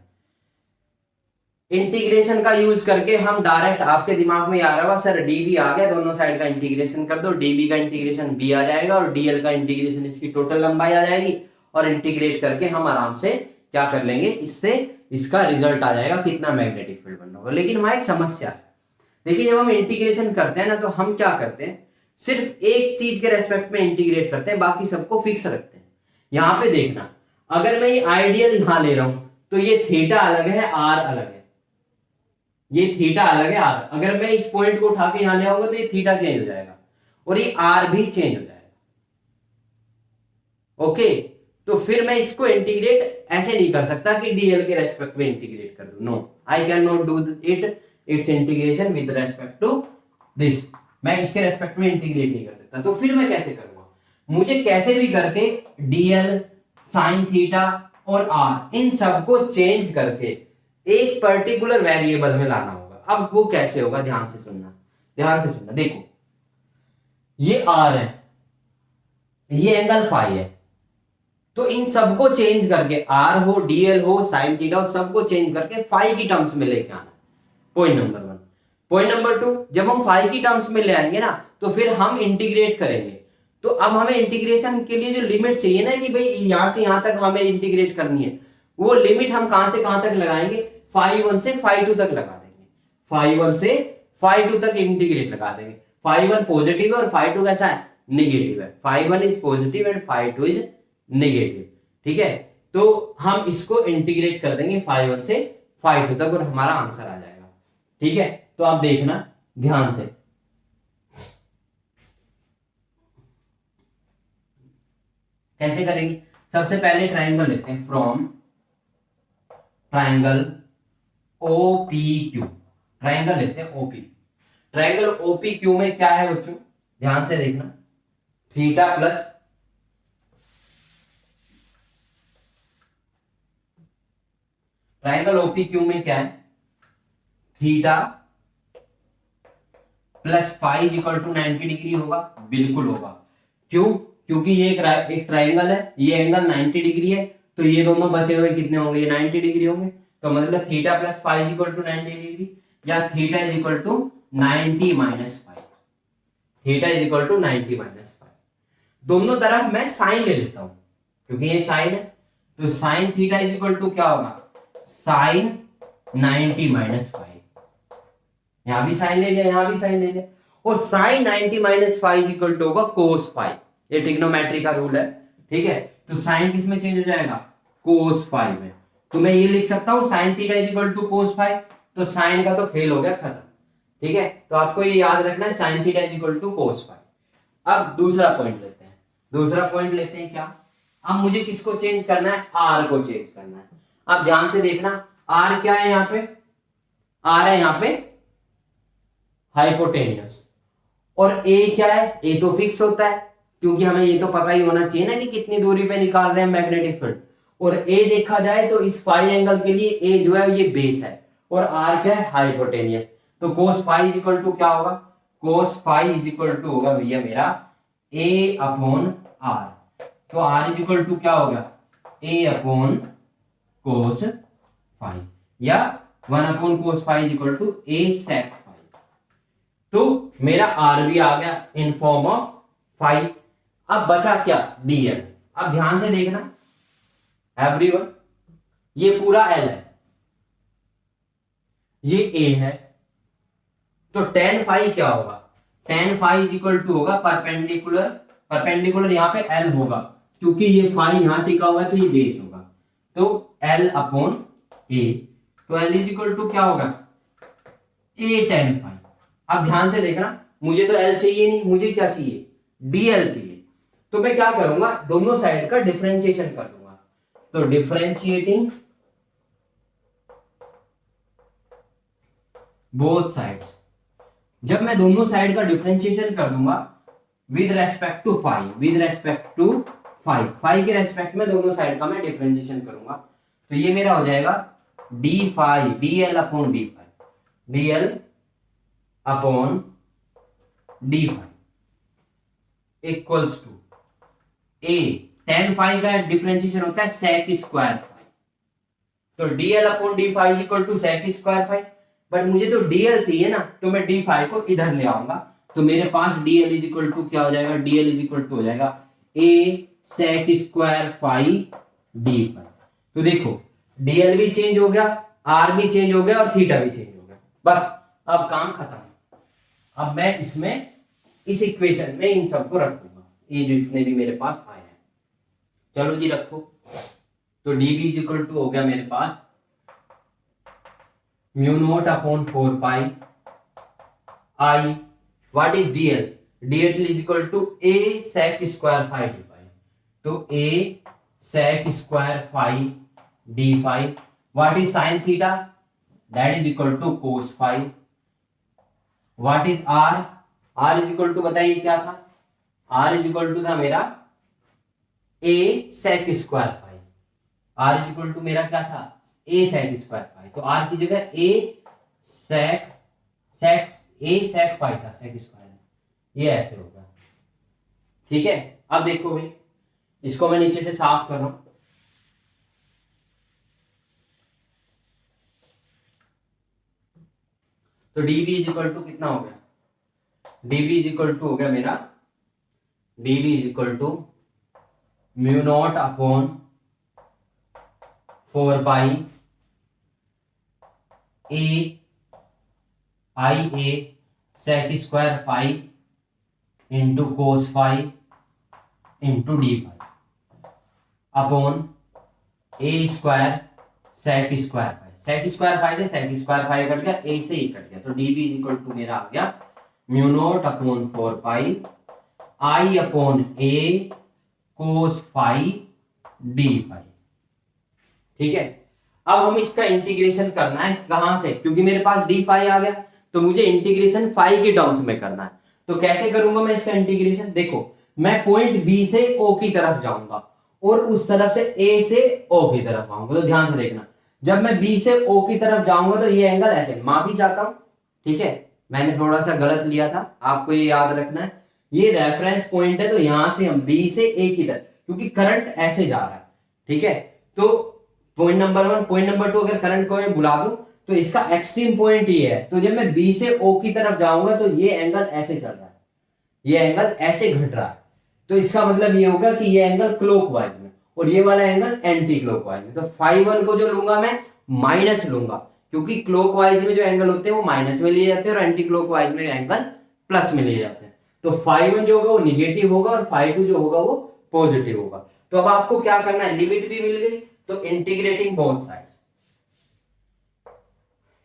इंटीग्रेशन का यूज करके हम डायरेक्ट, आपके दिमाग में आ रहा होगा सर dB आ गया, दोनों साइड का इंटीग्रेशन कर दो, dB का इंटीग्रेशन b आ जाएगा और dl का इंटीग्रेशन इसकी टोटल लंबाई आ जाएगी, और इंटीग्रेट करके हम आराम से क्या कर लेंगे, इससे इसका रिजल्ट आ जाएगा कितना मैग्नेटिक फील्ड बनना होगा। लेकिन वहां एक समस्या है, देखिए जब हम इंटीग्रेशन करते हैं ना तो हम क्या करते हैं, सिर्फ एक चीज के रेस्पेक्ट में इंटीग्रेट करते हैं, बाकी सबको फिक्स रखते हैं। यहां पे देखना, अगर मैं ये आइडियल यहां ले रहा हूं तो ये थीटा अलग है, आर अलग है, ये थीटा अलग है, आर। अगर मैं इस पॉइंट को उठा के यहां ले आऊंगा तो ये थीटा चेंज हो जाएगा और ये आर भी चेंज हो जाएगा। ओके, तो फिर मैं इसको इंटीग्रेट ऐसे नहीं कर सकता कि डीएल के रेस्पेक्ट में इंटीग्रेट कर दूं, no, I can not do its integration with respect to this, मैं इसके रेस्पेक्ट में इंटीग्रेट नहीं कर सकता। तो फिर मैं कैसे करूंगा, मुझे कैसे भी करके डीएल साइन थीटा और आर इन सबको चेंज करके एक पर्टिकुलर वेरिएबल में लाना होगा। अब वो कैसे होगा, ध्यान से सुनना, ध्यान से सुनना। देखो ये आर है, ये एंगल फाई है, तो इन सबको चेंज करके, आर हो, डीएल हो, साइन थीटा हो, सबको चेंज करके फाई की टर्म्स में लेके आना, पॉइंट नंबर 1। पॉइंट नंबर 2, जब हम फाई की टर्म्स में ले आएंगे ना तो फिर हम इंटीग्रेट करेंगे। तो अब हमें इंटीग्रेशन के लिए जो लिमिट चाहिए ना कि भाई यहां से यहां तक हमें इंटीग्रेट करनी है, वो लिमिट हम कहां से कहां तक लगाएंगे, φ1 से φ2 तक लगा देंगे, φ1 से φ2 तक इंटीग्रेट लगा देंगे। φ1 पॉजिटिव है और φ2 कैसा है, निगेटिव है। φ1 is positive and φ2 is negative, ठीक है। तो हम इसको इंटीग्रेट कर देंगे φ1 से φ2 तक और हमारा आंसर आ जाएगा, ठीक है। तो आप देखना ध्यान से, कैसे करेंगे। सबसे पहले ट्रायंगल लेते हैं, फ्रॉम ट्रायंगल OPQ, ट्रायंगल लेते हैं OP। ट्रायंगल OPQ में क्या है बच्चों, ध्यान से देखना, थीटा प्लस ट्रायंगल OPQ में क्या है, theta plus five is equal to 90 degree होगा? बिल्कुल होगा। क्यों? क्योंकि ये एक ट्राइंगल है, ये एंगल 90 डिग्री है, तो ये दोनों बचे हुए कितने होंगे? ये 90 डिग्री होंगे। तो मतलब theta plus five is equal to 90 degree, या theta is equal to 90 minus five. Theta is equal to 90 minus five. दोनों तरफ मैं साइन ले लेता हूं क्योंकि ये साइन है, तो sine theta is equal to क्या होगा? Sine 90 minus five. यहां भी साइन ले लिया, यहां भी साइन ले लिया, और sine 90 minus five equal to होगा कोस फाइव। ये ट्रिग्नोमेट्री का रूल है, ठीक है। तो साइन किस में चेंज हो जाएगा? कोस फाइव में। तो मैं ये लिख सकता हूं sine theta is equal to cos five. तो साइन का तो खेल हो गया खत्म, ठीक है। तो आपको ये याद रखना है sine theta is equal to cos five. अब दूसरा पॉइंट लेते हैं। दूसरा पॉइंट लेते हैं क्या? अब मुझे किसको चेंज करना है? आर को चेंज करना है। अब ध्यान से देखना, आर क्या है यहाँ पे? आर है यहाँ पे हाइपोटेनियस, और ए क्या है? ए तो फिक्स होता है, क्योंकि हमें ये तो पता ही होना चाहिए ना कि कितनी दूरी पे निकाल रहे हैं मैग्नेटिक फील्ड। और ए देखा जाए तो इस फाई एंगल के लिए ए जो है ये बेस है, और आर क्या है? हाइपोटेनियस। तो cos phi is equal to क्या होगा? Cos phi is equal to होगा भैया मेरा ए अपॉन आर। तो आर इज इक्वल टू क्या होगा? ए अपॉन कोस फाई, या 1 upon cos phi is equal to a sec phi. तो मेरा आर भी आ गया इन फॉर्म ऑफ फाई। अब बचा क्या? डीएल। अब ध्यान से देखना एवरीवन, ये पूरा एल है, ये ए है, तो टेन फाई क्या होगा? Tan phi is equal to होगा परपेंडिकुलर, परपेंडिकुलर यहाँ पे एल होगा, क्योंकि ये फाई यहां टिका हुआ है तो ये बेस होगा, तो एल अपॉन ए। तो एल इज इक्वल टू क्या होगा? ए टेन फाई। अब ध्यान से देखना, मुझे तो एल चाहिए नहीं, मुझे क्या चाहिए? डीएल चाहिए। तो मैं क्या करूंगा? दोनों साइड का डिफरेंशिएशन कर दूंगा। तो डिफरेंशिएटिंग बोथ साइड्स। जब मैं दोनों साइड का डिफरेंशिएशन कर दूंगा with respect to phi, with respect to phi, phi के रेस्पेक्ट में दोनों साइड का मैं डिफरेंशिएशन करूंगा, तो ये मेरा हो जाएगा d phi, dl upon d phi, dl upon d phi equals to a tan phi का डिफरेंशिएशन होता है सेक स्क्वायर फाई, तो dl upon d phi equal to sec square phi. But मुझे तो डीएल चाहिए ना, तो मैं डी फाई को इधर ले आऊंगा, तो मेरे पास डीएल इज इक्वल टू क्या हो जाएगा? डीएल इज इक्वल टू हो जाएगा a sec square phi D phi. तो देखो डीएल भी चेंज हो गया, आर भी चेंज हो गया, और थीटा भी चेंज हो गया। बस अब काम खत्म। अब मैं इसमें इस इक्वेशन में इन सबको रख दूंगा, ये जो इतने भी मेरे पास आए हैं। चलो जी रखो। तो d B is equal to हो गया मेरे पास mu naught upon 4 pi I. What is dl? Dl is equal to a sec square phi D phi, तो a sec square phi D phi. What is sine theta? That is equal to cos phi. What is R? R is equal to बताइए क्या था? R is equal to था मेरा a sec square phi. Are is equal to मेरा क्या था? ए sec square phi. तो are की जगह ए सेक फाई था, सेक स्क्वायर, ये ऐसे होगा, ठीक है। अब देखो भाई, इसको मैं नीचे से साफ कर रहा हूं। तो डीबी इज इक्वल टू कितना हो गया? डीबी इज इक्वल टू हो गया मेरा, dB is equal to mu naught upon 4 pi a I a sec square phi into cos phi into d phi upon a square sec square phi. Sec square phi से sec square phi cut गया, ए से ही cut गया, तो d B is equal to मेरा आ गया mu naught upon 4 pi I upon a cos phi D phi, ठीक है। अब हम इसका इंटीग्रेशन करना है, कहां से? क्योंकि मेरे पास डी फाई आ गया, तो मुझे इंटीग्रेशन फाई के टर्म्स में करना है। तो कैसे करूंगा मैं इसका इंटीग्रेशन? देखो मैं पॉइंट बी से ओ की तरफ जाऊंगा और उस तरफ से ए से ओ की तरफ आऊंगा। तो ध्यान से देखना, जब मैं बी से ओ की तरफ जाऊंगा तो ये एंगल ऐसे, माफी चाहता हूं, ठीक है, मैंने थोड़ा सा गलत लिया था, आपको ये याद रखना है। ये रेफरेंस पॉइंट है, तो यहां से हम बी से ए की तरफ, क्योंकि करंट ऐसे जा रहा है, ठीक है। तो पॉइंट नंबर 1, पॉइंट नंबर 2, अगर करंट को मैं बुला दूं तो इसका एक्सट्रीम पॉइंट ये है, तो जब मैं बी से ओ की तरफ जाऊंगा तो ये एंगल ऐसे चल रहा है, ये एंगल ऐसे घट रहा है, तो इसका मतलब ये होगा कि ये एंगल क्लॉकवाइज में और ये वाला एंगल एंटी क्लॉकवाइज में। तो फाई 1 को जो लूंगा मैं माइनस लूंगा, क्योंकि क्लॉकवाइज में जो एंगल होते हैं वो माइनस में लिए जाते हैं और एंटी क्लॉकवाइज में एंगल प्लस में लिए जाते हैं। तो फाई 1 जो होगा वो निगेटिव होगा और फाई 2 जो होगा वो पॉजिटिव होगा। तो अब आपको क्या करना है, लिमिट भी मिल गई, तो integrating both sides,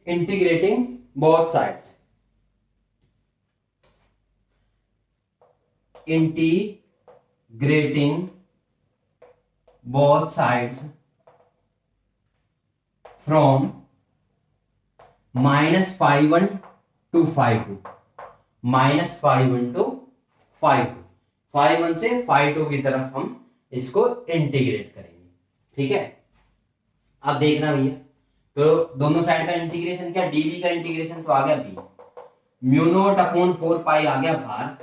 integrating both sides, integrating both sides from minus phi 1 to phi 2, minus phi 1 to phi 2, phi 1 से phi 2 की तरफ हम इसको इंटीग्रेट करेंगे, ठीक है। अब देखना भैया, तो दोनों साइड का इंटीग्रेशन क्या, डीवी का इंटीग्रेशन तो आ गया B, mu naught upon 4 pi आ गया बाहर,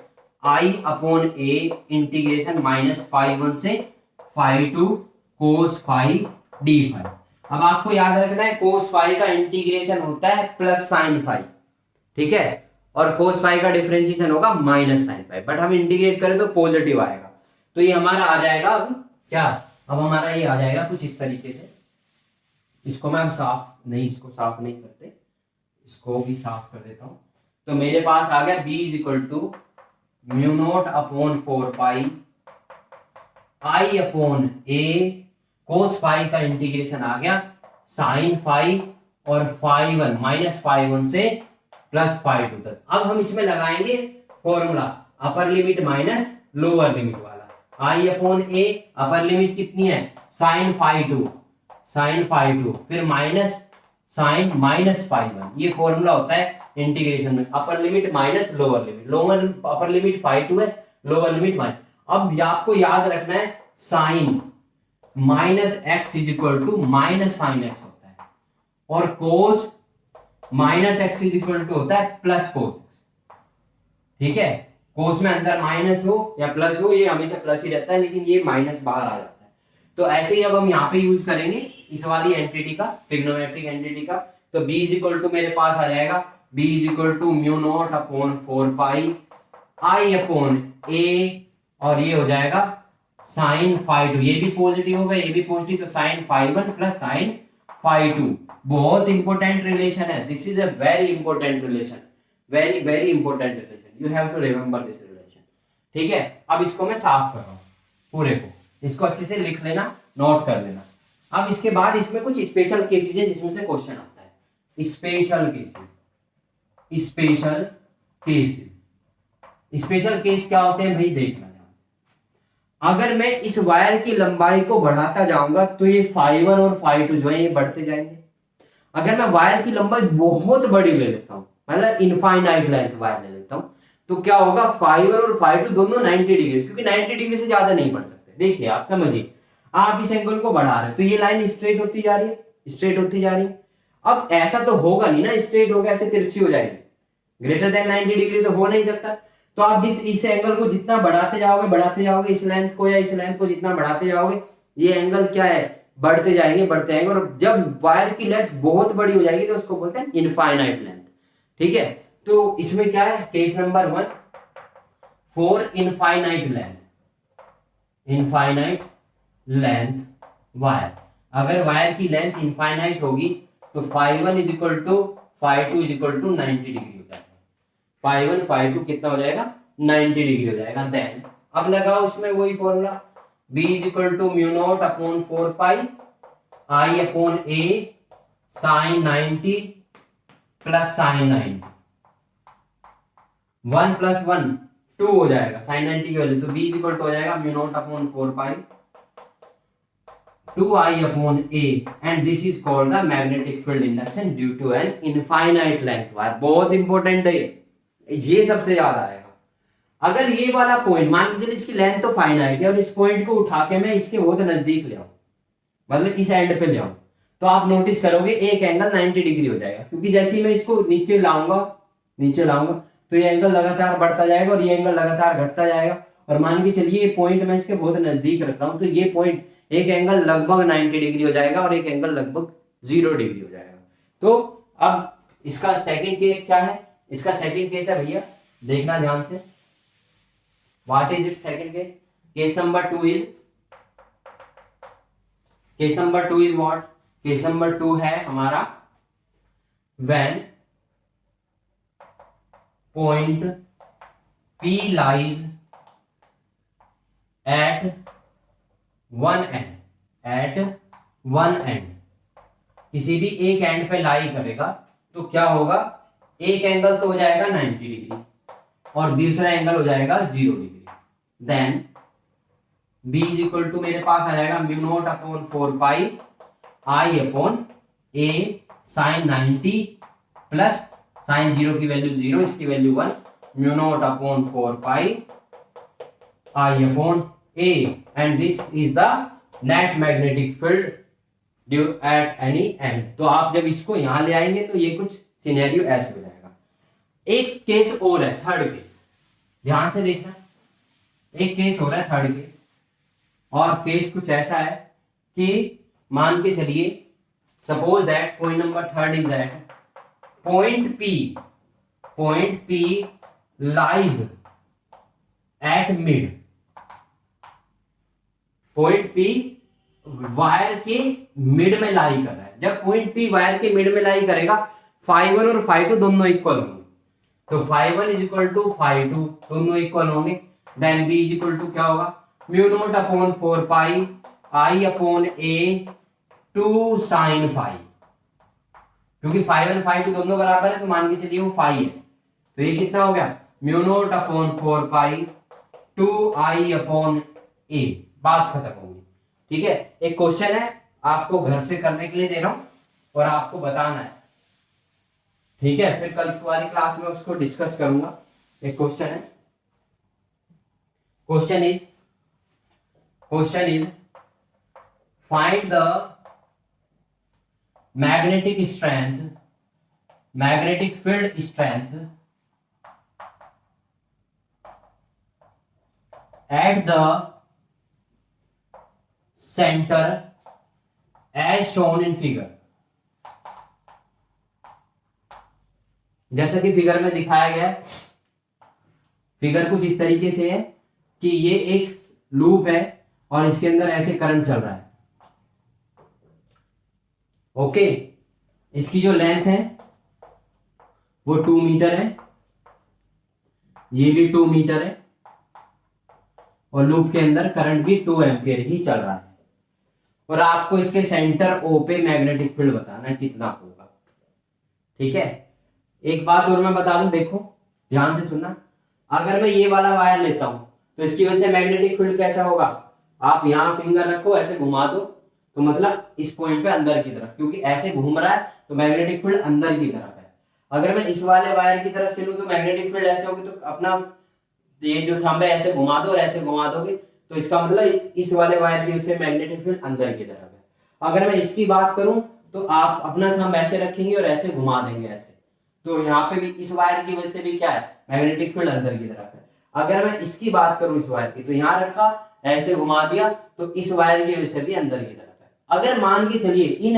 I upon a integration minus phi 1 से phi 2 cos phi D phi. अब आपको याद रखना है कोस फाई का इंटीग्रेशन होता है प्लस साइन फाई, ठीक है, और कोस फाई का डिफरेंशिएशन होगा माइनस साइन फाई, बट हम इंटीग्रेट करें तो पॉजिटिव आएगा। तो ये हमारा आ जाएगा अब क्या, अब हमारा ये आ जाएगा कुछ इस तरीके से, इसको मैं साफ नहीं, इसको साफ नहीं करते, इसको भी साफ कर देता हूं। तो मेरे पास आ गया b is equal to mu naught upon 4 pi I upon a cos phi का इंटीग्रेशन आ गया साइन फाई और फाई 1 माइनस फाई 1 से प्लस फाई 2 तक। अब हम इसमें लगाएंगे फॉर्मूला अपर लिमिट माइनस लोअर लिमिट वाला, आई अपॉन ए अपर लिमिट कितनी है साइन फाई 2, साइन फाई 2 फिर माइनस साइन माइनस फाई 1, ये फॉर्मूला होता है इंटीग्रेशन में, upper limit minus lower limit, lower upper limit phi 2 है, लोअर लिमिट माइनस। अब आपको याद रखना है sine minus x is equal to minus sine x होता है, और cos minus x is equal to होता है प्लस कोस, ठीक है। कोस में अंदर माइनस हो या प्लस हो, ये हमेशा प्लस ही रहता है, लेकिन ये माइनस बाहर आ जाता है। तो ऐसे ही अब हम यहाँ पे यूज करेंगे इस वाली एंटिटी का, ट्रिग्नोमेट्रिक एंटिटी का। तो b इज इक्वल टू मेरे पास आ जाएगा b is equal to mu naught upon 4 pi I upon a, और ये हो जाएगा साइन फाई 2, ये भी पॉजिटिव होगा, ये भी पॉजिटिव, तो sine phi 1 plus sine phi 2। बहुत इंपॉर्टेंट रिलेशन है, this is a very important relation, very very important relation, you have to remember this relation, ठीक है। अब इसको मैं साफ कर रहा हूं पूरे को, इसको अच्छे से लिख लेना, नोट कर लेना। अब इसके बाद इसमें कुछ स्पेशल केसेस है जिसमें से क्वेश्चन आता है, special cases, special cases. Special case क्या होते हैं भाई, देखना। अगर मैं इस वायर की लंबाई को बढ़ाता जाऊंगा तो ये फाई 1 और फाई 2 जो है ये बढ़ते जाएंगे। अगर मैं वायर की लंबाई बहुत बड़ी ले लेता हूं, मतलब इनफाइनाइट लेंथ वायर ले लेता हूं, तो क्या होगा फाई 1 और फाई 2 दोनों 90 डिग्री, क्योंकि 90 डिग्री से ज्यादा नहीं बढ़ सकते। देखिए आप समझिए, आप इस एंगल को बढ़ा रहे हैं तो ये लाइन स्ट्रेट होती जा रही है, स्ट्रेट होती जा रही है। अब ऐसा तो होगा नहीं ना, स्ट्रेट होगा ऐसे तिरछी हो जाएगी, ग्रेटर देन 90 डिग्री तो हो नहीं सकता। तो आप इस एंगल को जितना बढ़ाते जाओगे इस लेंथ को या इस लेंथ को जितना बढ़ाते जाओगे, ये एंगल क्या है, बढ़ते जाएंगे, और जब वायर की लेंथ बहुत बड़ी हो जाएगी तो उसको बोलते हैं इनफाइनाइट लेंथ, ठीक है। तो इसमें क्या है, case number 1 for infinite length, infinite length wire, अगर वायर की लेंथ इनफाइनाइट होगी तो phi 1 is equal to phi 2 is equal to 90 degree हो जाएगा, फाई 1 फाई 2 कितना हो जाएगा 90 डिग्री हो जाएगा। देन अब लगाओ इसमें वही formula, b is equal to mu naught upon 4 pi I upon a sine 90 plus sine 90, 1 plus 1 2 हो जाएगा साइन 90 की वैल्यू, तो b इज इक्वल टू हो जाएगा mu naught upon 4 pi 2i upon a, and this is called the magnetic field induction due to an infinite length wire। बहुत important है ये सबसे ज्यादा आएगा। अगर ये वाला पॉइंट, मान लीजिए इसकी लेंथ तो फाइनाइट है और इस पॉइंट को उठा के मैं इसके बहुत नजदीक ले आऊं, मतलब इस एंड पे ले आऊं, तो आप नोटिस करोगे एक एंगल 90 डिग्री हो जाएगा, क्योंकि जैसे ही मैं इसको नीचे लाऊंगा नीचे लाऊंगा तो ये एंगल लगातार बढ़ता जाएगा और ये एंगल लगातार घटता जाएगा। और मान के चलिए ये पॉइंट मैं इसके बहुत नजदीक रख रहा हूँ, तो ये पॉइंट एक एंगल लगभग 90 डिग्री हो जाएगा और एक एंगल लगभग 0 डिग्री हो जाएगा। तो अब इसका सेकंड केस क्या है? इसका सेकंड केस है भैया, देखना ध्यान से, what is it second case? Case number 2 is, case number 2 is what? Case number 2 है हमारा when point P lies at one end, at one end, किसी भी एक एंड पे लाई करेगा तो क्या होगा? एक एंगल तो हो जाएगा 90 डिग्री और दूसरा एंगल हो जाएगा 0 degree. Then B is equal to मेरे पास आ जाएगा mu naught upon 4 pi I upon A sine 90 plus sine 0 की वैल्यू 0, इसकी value 1, mu naught upon 4 pi I upon A, and this is the net magnetic field due at any end. तो आप जब इसको यहां ले आएंगे तो ये कुछ सिनेरियो ऐसे हो जाएगा। एक केस और है, थर्ड केस, ध्यान से देखना, एक केस हो रहा है थर्ड केस, और केस कुछ ऐसा है कि मान के चलिए suppose that point number third is that point P lies at mid, point P wire के मिड में लाई कर रहा है। जब पॉइंट P वायर के मिड में लाई करेगा, φ1 और φ2 दोनों इक्वल होंगे, तो φ1 इज इक्वल टू φ2 दोनों इक्वल होंगे। Then B is equal to क्या होगा? Mu naught upon 4 pi I upon A two sine phi, क्योंकि φ1 φ2 दोनों बराबर है तो मान के चलिए वो फाई है, तो ये कितना हो गया? Mu naught upon 4 pi two I upon A। बात खत्म होगी, ठीक है। एक क्वेश्चन है, आपको घर से करने के लिए दे रहा हूं और आपको बताना है, ठीक है। फिर कल वाली क्लास में उसको डिस्कस करूंगा। एक क्वेश्चन है, question is find the magnetic strength, magnetic field strength at the centre as shown in figure. जैसा कि फिगर में दिखाया गया है, फिगर कुछ इस तरीके से है कि ये एक लूप है और इसके अंदर ऐसे करंट चल रहा है, ओके। इसकी जो लेंथ है वो 2 मीटर है, ये भी 2 मीटर है, और लूप के अंदर करंट भी 2 एम्पियर ही चल रहा है, और आपको इसके सेंटर O पे मैग्नेटिक फील्ड बताना है कितना होगा, ठीक है। एक बात और मैं बता दूं, देखो ध्यान से सुनना, अगर मैं ये वाला वायर लेता हूं तो इसकी वजह से मैग्नेटिक फील्ड कैसा होगा? आप यहां फिंगर रखो, ऐसे घुमा दो तो मतलब इस पॉइंट पे अंदर की तरफ, क्योंकि ऐसे घूम रहा है तो मैग्नेटिक फील्ड अंदर की तरफ है। अगर मैं इस वाले वायर की तरफ से लूं तो मैग्नेटिक फील्ड ऐसे होगी, तो अपना ये जो थंब है ऐसे घुमा दो और ऐसे घुमा दोगे तो इसका मतलब इस वाले वायर की वजह से मैग्नेटिक फील्ड अंदर की तरफ है। अगर मैं इसकी बात करूं तो आप अपना थंब ऐसे रखेंगे और ऐसे घुमा देंगे ऐसे, तो यहाँ पे भी इस वायर की वजह से भी क्या है? मैग्नेटिक फील्ड अंदर की तरफ है। अगर मैं इसकी बात करूं इस वायर की, तो यहाँ रखा, ऐसे घुमा दिया तो इस वायर की वजह से भी अंदर की तरफ है। अगर मान के चलिए इन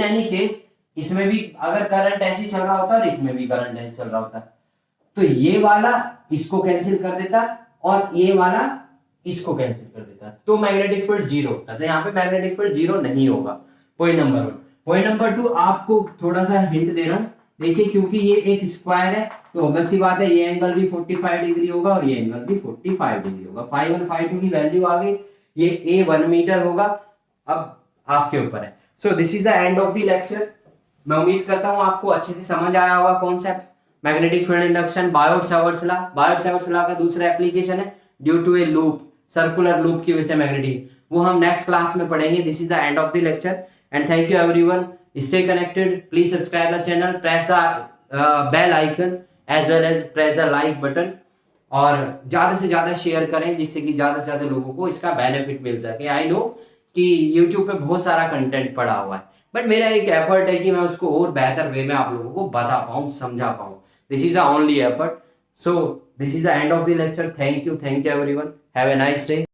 एनी केस इसमें भी अगर करंट ऐसे चल रहा होता है और इसमें भी करंट ऐसे चल रहा होता है, तो ये वाला इसको कैंसिल कर देता और ये वाला इसको कैंसिल कर देता, तो मैग्नेटिक फील्ड 0 होता। तो यहाँ पे मैग्नेटिक फील्ड 0 नहीं होगा, पॉइंट नंबर 1। पॉइंट नंबर 2 आपको थोड़ा सा हिंट दे रहा हूं, देखिए क्योंकि ये एक स्क्वायर है तो ऑब्वियस सी बात है ये एंगल भी 45 डिग्री होगा और ये एंगल भी 45 डिग्री होगा। φ1 φ2 की वैल्यू आ गई, ये A 1 मीटर होगा। अब आपके ऊपर है। सो this is the end of the lecture. मैं उम्मीद करता हूं आपको अच्छे से समझ आया होगा concept magnetic field induction, Biot Savart's law. Biot Savart's law का दूसरा एप्लीकेशन है due to a loop, circular loop की वजह से मैग्नेटिक, वो हम नेक्स्ट क्लास में पढ़ेंगे। This is the end of the lecture and thank you everyone. Stay connected. Please subscribe the channel. Press the bell icon as well as press the like button. और ज़्यादा से ज़्यादा share करें जिससे कि ज़्यादा से ज़्यादा लोगों को इसका बेनिफिट मिल सके। आई नो कि YouTube पे बहुत सारा कंटेंट पड़ा हुआ है, बट मेरा एक एफर्ट है कि मैं उसको और बेहतर वे में आप लोगों को बता पाऊँ, समझा पाऊँ। This is the only effort. So this is the end of the lecture. Thank you everyone. Have a nice day.